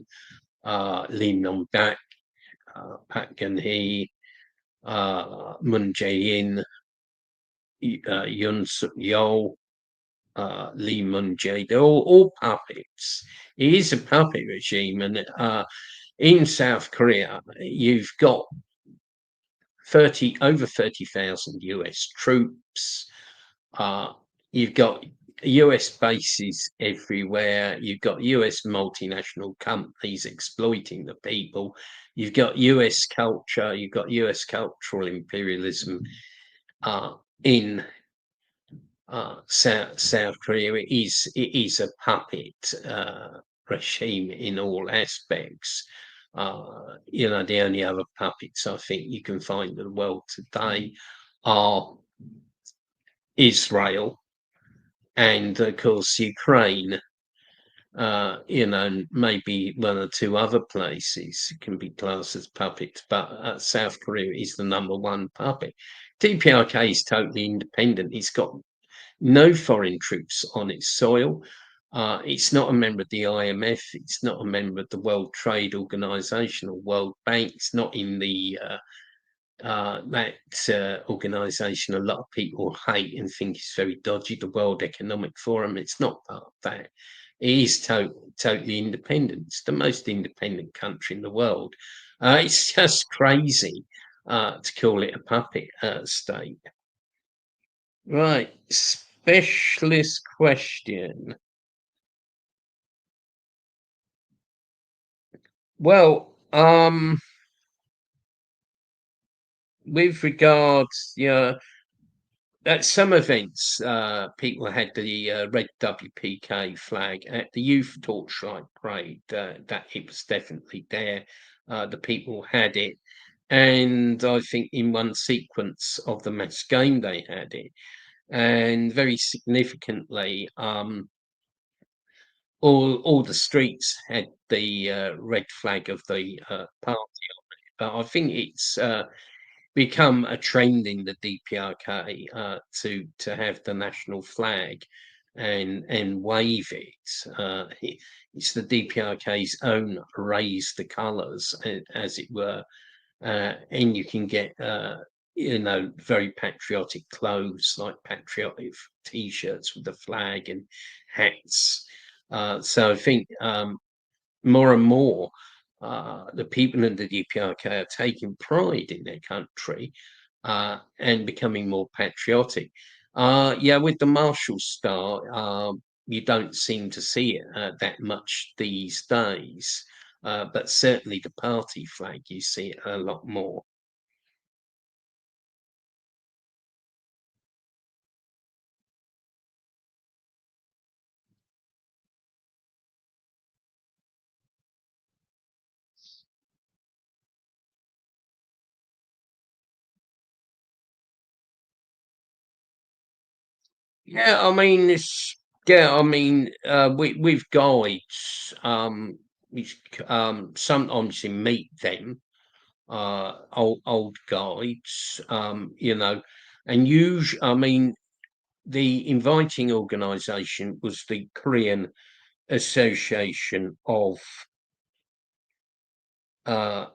Lee Myung-bak, Park Geun-hye, Moon Jae-in, Yoon Suk-yeol, Lee Mun-jae. They're all puppets. It is a puppet regime, and in South Korea, you've got over 30,000 US troops. You've got US bases everywhere. You've got US multinational companies exploiting the people. You've got US culture. You've got US cultural imperialism in South Korea. It is a puppet regime in all aspects. The only other puppets I think you can find in the world today are Israel and, of course, Ukraine. Maybe one or two other places can be classed as puppets, but South Korea is the number one puppet. DPRK is totally independent. It's got no foreign troops on its soil. It's not a member of the IMF. It's not a member of the World Trade Organization or World Bank. It's not in that organization a lot of people hate and think is very dodgy, the World Economic Forum. It's not part of that. It is totally independent. It's the most independent country in the world. It's just crazy to call it a puppet state. Right, specialist question. Well, with regards, At some events, people had the red WPK flag. At the Youth Torchlight Parade, that it was definitely there. The people had it, and I think in one sequence of the mass game they had it, and very significantly, all the streets had the red flag of the party on it. But I think it's become a trend in the DPRK to have the national flag and wave it. It's the DPRK's own raise the colours, as it were, and you can get very patriotic clothes like patriotic T-shirts with the flag and hats. So I think more and more, the people in the DPRK are taking pride in their country and becoming more patriotic. Yeah, with the Marshall Star, you don't seem to see it that much these days, but certainly the party flag, you see it a lot more. Yeah, I mean, with guides, sometimes you meet them, old guides, and usually, I mean, the inviting organisation was the Korean Association uh,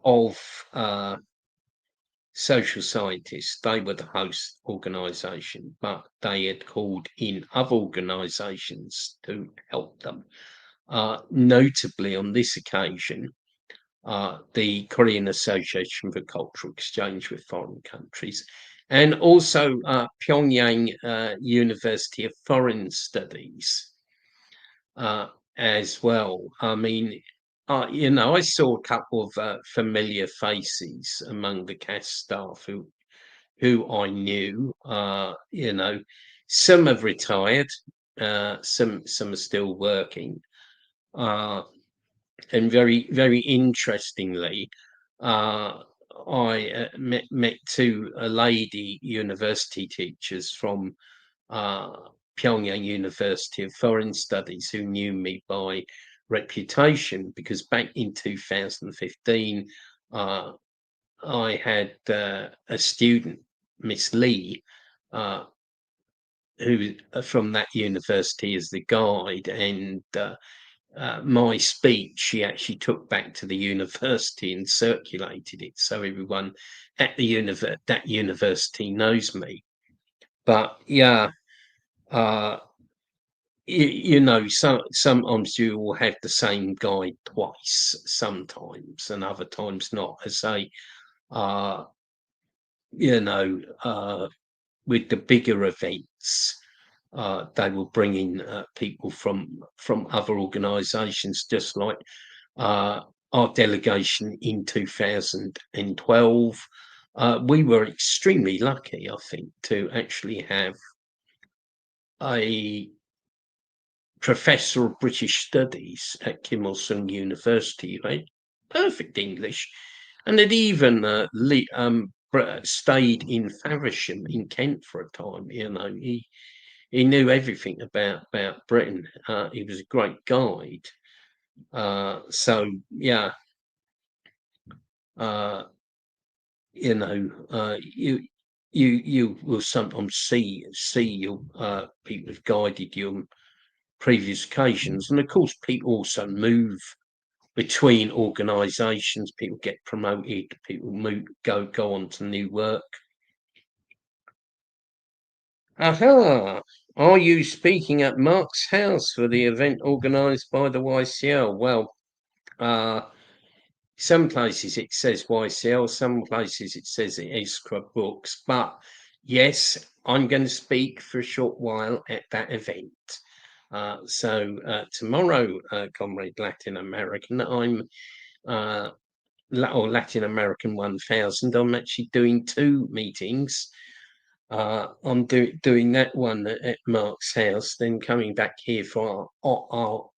of Social Scientists. They were the host organisation, but they had called in other organisations to help them. Notably, on this occasion, the Korean Association for Cultural Exchange with Foreign Countries, and also Pyongyang University of Foreign Studies uh, as well. I mean, I saw a couple of familiar faces among the cast staff who I knew. Some have retired, some are still working. Uh, and very interestingly, uh, I met two lady university teachers from uh, Pyongyang University of Foreign Studies who knew me by reputation because back in 2015, uh, I had a student, Miss Lee, uh, who from that university as the guide, and my speech she actually took back to the university and circulated it so everyone at that university knows me. But yeah, uh, sometimes you will have the same guide twice, sometimes, and other times not. I say, uh, you know, with the bigger events, they will bring in people from other organisations, just like uh, our delegation in 2012. We were extremely lucky, I think, to actually have a professor of British Studies at Kim Il Sung University, right? Perfect English, and had even stayed in Faversham in Kent for a time. He knew everything about Britain. He was a great guide. So yeah, uh, you will sometimes see your people have guided you on previous occasions, and of course, people also move between organisations. People get promoted. People go on to new work. Aha! Are you speaking at Mark's house for the event organised by the YCL? Well, some places it says YCL, some places it says it is Scrub Books. But yes, I'm going to speak for a short while at that event. So tomorrow, Comrade Latin American, I'm or Latin American 1000. I'm actually doing two meetings. I'm doing that one at Mark's house, then coming back here for our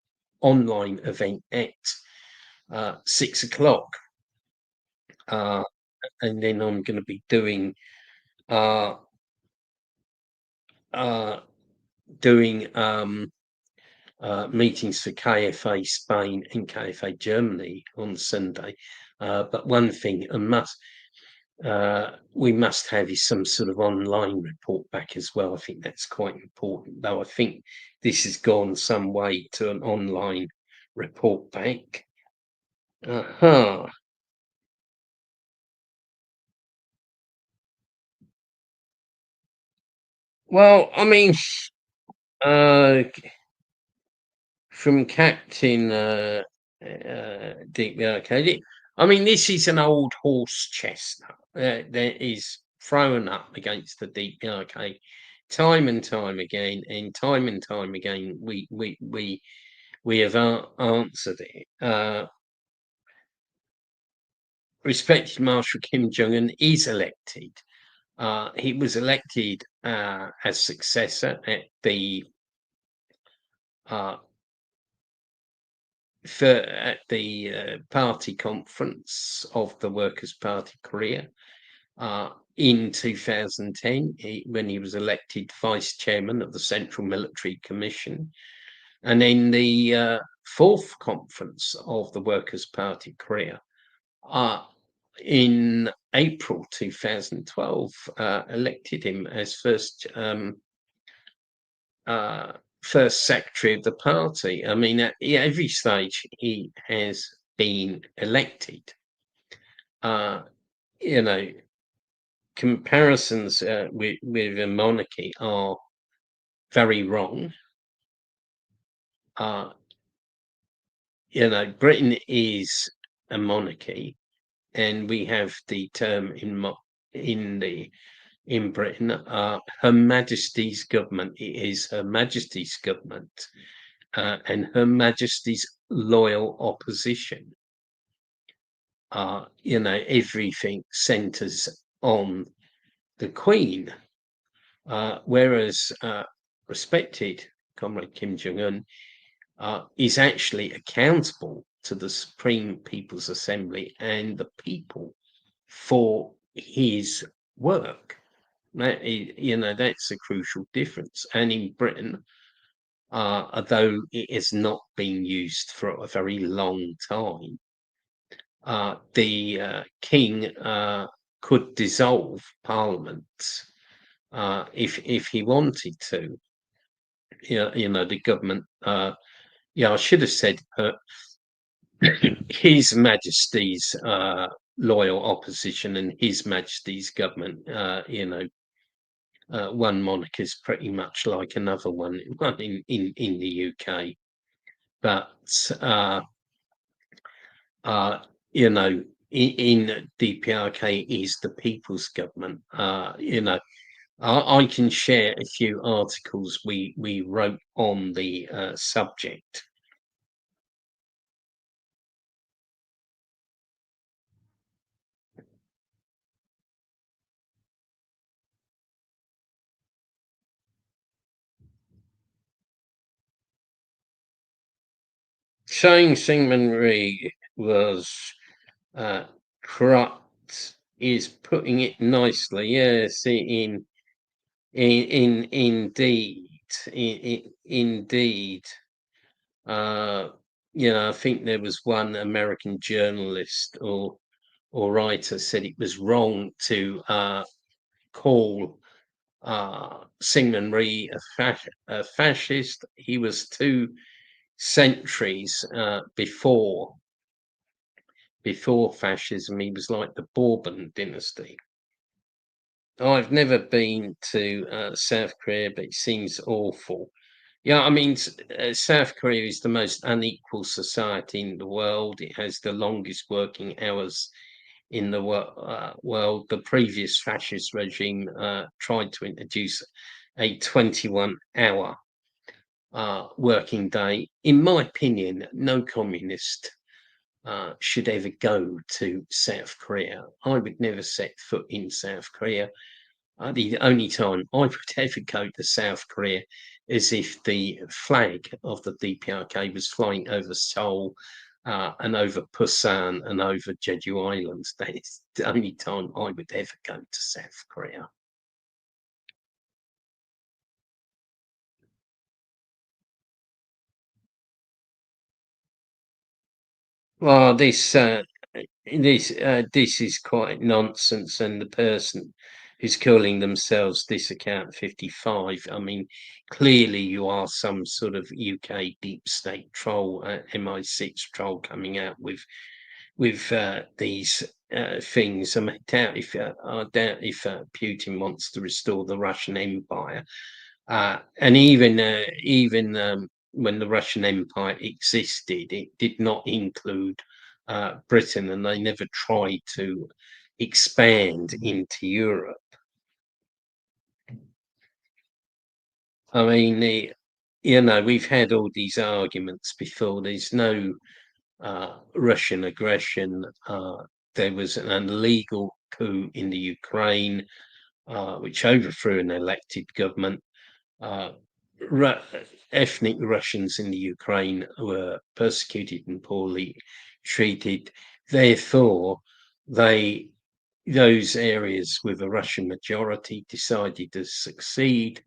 online event at 6 o'clock. And then I'm going to be doing uh, uh, doing meetings for KFA Spain and KFA Germany on Sunday. But one thing we must have is some sort of online report back as well. I think that's quite important, though I think this has gone some way to an online report back. Uh-huh. Well, I mean, uh, from Captain Deep Arcade. I mean, this is an old horse chestnut that is thrown up against the Deep Arcade time and time again, and time again, we have answered it. Respected Marshal Kim Jong-un is elected. He was elected as successor at the uh, party conference of the Workers' Party Korea in 2010, when he was elected vice chairman of the Central Military Commission, and in the fourth conference of the Workers' Party Korea in April 2012, elected him as first secretary of the party. I mean, at every stage he has been elected. You know, comparisons with a monarchy are very wrong. You know, Britain is a monarchy, and we have the term in Britain, Her Majesty's government. It is Her Majesty's government, and Her Majesty's loyal opposition. You know, everything centres on the Queen, whereas respected Comrade Kim Jong-un is actually accountable to the Supreme People's Assembly and the people for his work. That is, you know, that's a crucial difference. And in Britain, although it has not been used for a very long time, the king could dissolve Parliament if he wanted to. You know, the government. Yeah, I should have said His Majesty's loyal opposition and His Majesty's government. You know, one monarch is pretty much like another one in the UK, but you know, in DPRK is the people's government. You know, I can share a few articles we wrote on the subject. Saying Syngman Rhee was corrupt is putting it nicely. Yes, indeed. You know, I think there was one American journalist or writer said it was wrong to call Syngman Rhee a fascist. He was 2 centuries before fascism. He was like the Bourbon dynasty. I've never been to South Korea, but it seems awful. Yeah, I mean, South Korea is the most unequal society in the world. It has the longest working hours in the world. The previous fascist regime tried to introduce a 21-hour working day. In my opinion, no communist should ever go to South Korea. I would never set foot in South Korea. The only time I would ever go to South Korea is if the flag of the DPRK was flying over Seoul, and over Busan and over Jeju Islands. That is the only time I would ever go to South Korea. Well, this is quite nonsense, and the person who's calling themselves this account 55, I mean, clearly you are some sort of UK deep state troll, MI6 troll coming out with these things. I doubt if Putin wants to restore the Russian Empire, and even when the Russian Empire existed, it did not include Britain, and they never tried to expand into Europe. I mean, we've had all these arguments before. There's no Russian aggression. There was an illegal coup in the Ukraine, which overthrew an elected government. Uh, Ethnic Russians in the Ukraine were persecuted and poorly treated. Therefore, those areas with a Russian majority decided to secede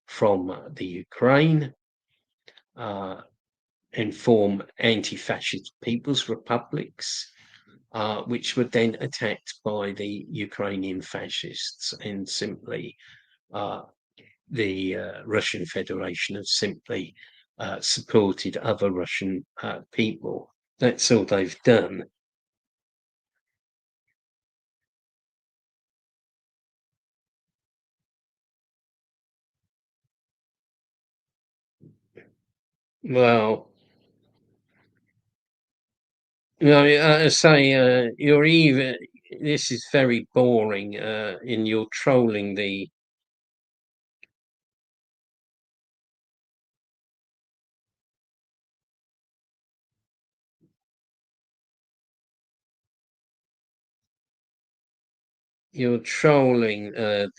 from the Ukraine, and form anti-fascist people's republics, which were then attacked by the Ukrainian fascists, and simply the Russian Federation have simply supported other Russian people. That's all they've done. Well, I say you're even. This is very boring, and you're trolling the. You're trolling and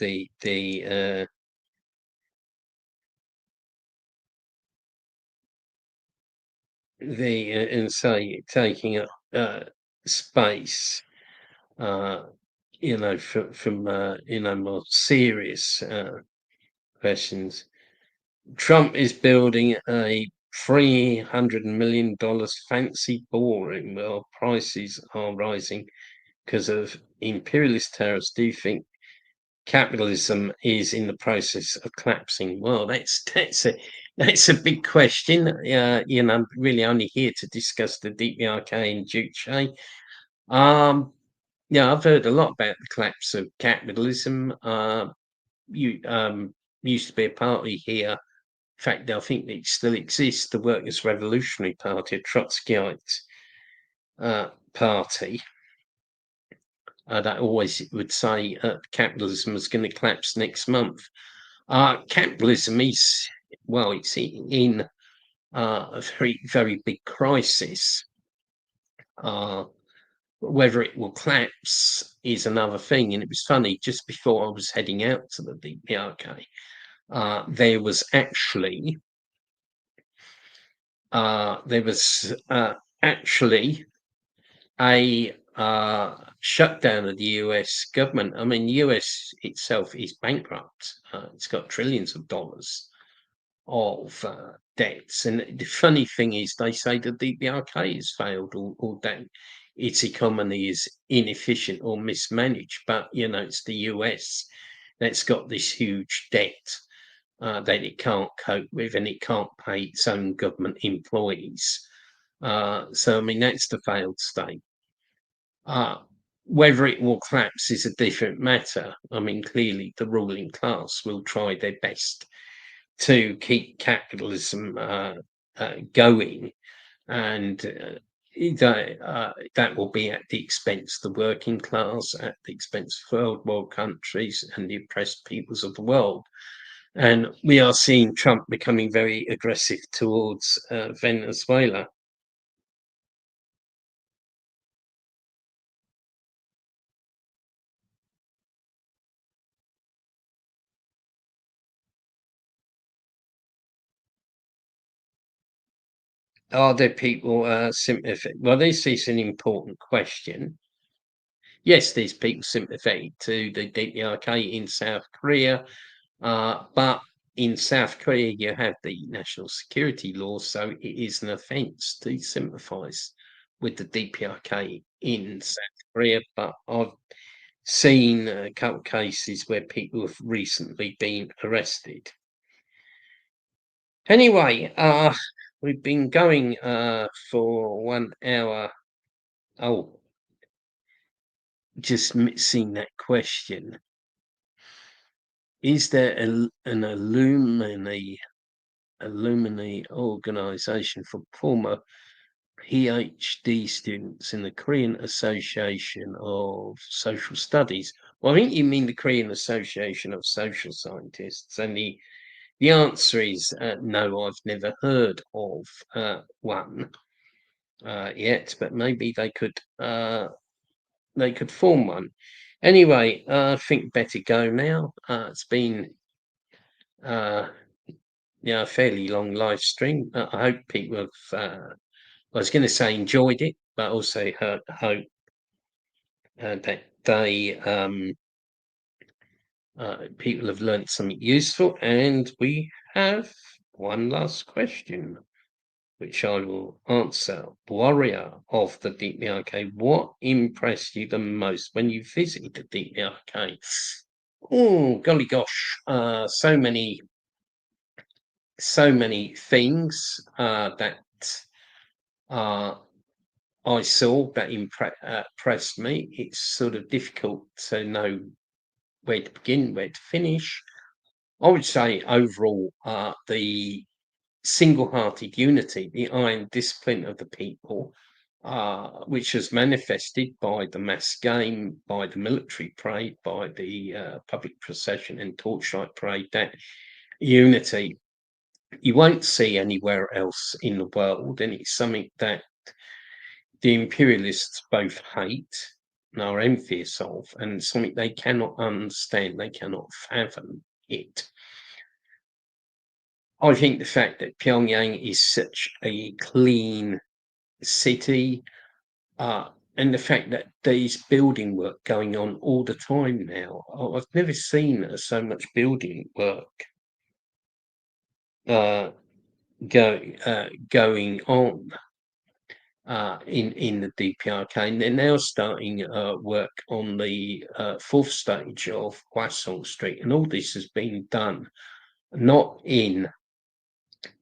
say taking up space, uh, from more serious questions. Trump is building a $300 million fancy ballroom. Well, prices are rising because of imperialist tariffs. Do you think capitalism is in the process of collapsing? Well, that's a big question. I'm really only here to discuss the DPRK and Juche. Yeah, I've heard a lot about the collapse of capitalism. You used to be a party here. In fact, I think it still exists. The Workers' Revolutionary Party, a Trotskyite party, that always would say capitalism is going to collapse next month. Capitalism is, well, it's in a very, very big crisis. Whether it will collapse is another thing. And it was funny, just before I was heading out to the DPRK, there was actually a shutdown of the US government. I mean, the US itself is bankrupt. It's got trillions of dollars of debts. And the funny thing is, they say the DPRK has failed, or that its economy is inefficient or mismanaged. But, it's the US that's got this huge debt that it can't cope with, and it can't pay its own government employees. So, I mean, that's the failed state. Whether it will collapse is a different matter. I mean, clearly the ruling class will try their best to keep capitalism going, and that will be at the expense of the working class, at the expense of third world countries and the oppressed peoples of the world. And we are seeing Trump becoming very aggressive towards Venezuela. Are there people sympathetic? Well, this is an important question. Yes, there's people sympathetic to the DPRK in South Korea, but in South Korea you have the national security law, so it is an offence to sympathise with the DPRK in South Korea. But I've seen a couple of cases where people have recently been arrested. Anyway, we've been going for 1 hour. Oh, just missing that question. Is there an alumni organisation for former PhD students in the Korean Association of Social Studies? Well, I think you mean the Korean Association of Social Scientists, and the answer is no. I've never heard of one yet, but maybe they could form one. Anyway, I think better go now. It's been a fairly long live stream. I hope people have. I was going to say enjoyed it, but also hope that they people have learnt something useful. And we have one last question, which I will answer. Warrior of the DPRK, what impressed you the most when you visited the DPRK? Oh, golly gosh, so many things that I saw that impressed me. It's sort of difficult to know where to begin, where to finish. I would say overall, the single-hearted unity, the iron discipline of the people, which was manifested by the mass game, by the military parade, by the public procession and torchlight parade, that unity you won't see anywhere else in the world, and it's something that the imperialists both hate and are envious of, and something they cannot understand, they cannot fathom it. I think the fact that Pyongyang is such a clean city, and the fact that there's building work going on all the time now. I've never seen so much building work going on in the DPRK, and they're now starting work on the fourth stage of Hwasong Street, and all this has been done not in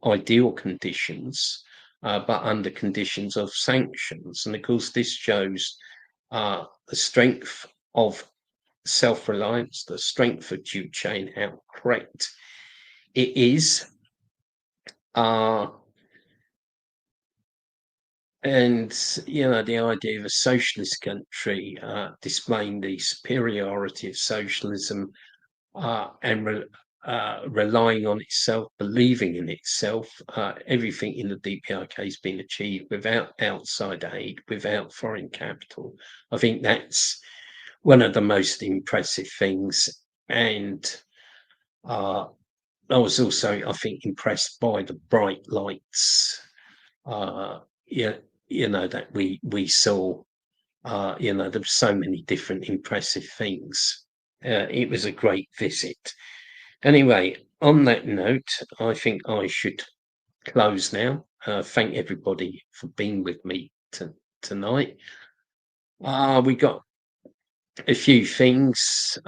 ideal conditions, but under conditions of sanctions. And of course, this shows the strength of self-reliance, the strength of Juche, and how correct it is. And the idea of a socialist country displaying the superiority of socialism and relying on itself, believing in itself. Everything in the DPRK has been achieved without outside aid, without foreign capital. I think that's one of the most impressive things. And I was also, I think, impressed by the bright lights. That we saw. There were so many different impressive things. It was a great visit. Anyway, on that note, I think I should close now. Thank everybody for being with me tonight. We got a few things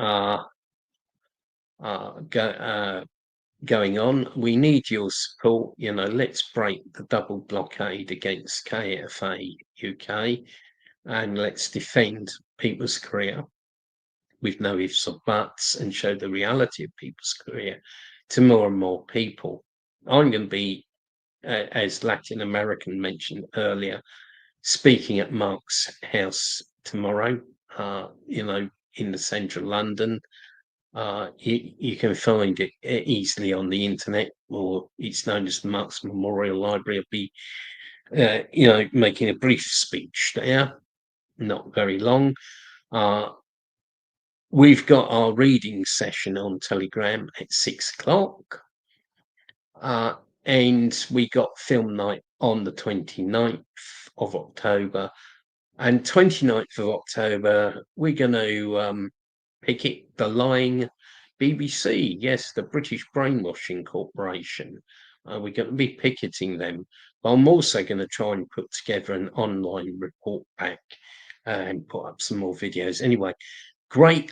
going on. We need your support. Let's break the double blockade against KFA UK, and let's defend people's career with no ifs or buts, and show the reality of people's career to more and more people. I'm going to be, as Latin American mentioned earlier, speaking at Mark's house tomorrow, in the central London. You can find it easily on the internet, or it's known as the Marx Memorial Library. I'll be, making a brief speech there, not very long. We've got our reading session on Telegram at 6 o'clock, and we got film night on the 29th of October. And 29th of October, we're going to picket the lying BBC. Yes, the British Brainwashing Corporation. We're going to be picketing them. But I'm also going to try and put together an online report back and put up some more videos. Anyway, great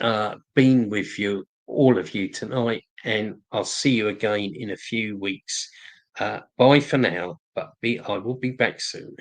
being with you, all of you tonight, and I'll see you again in a few weeks. Bye for now, but I will be back soon.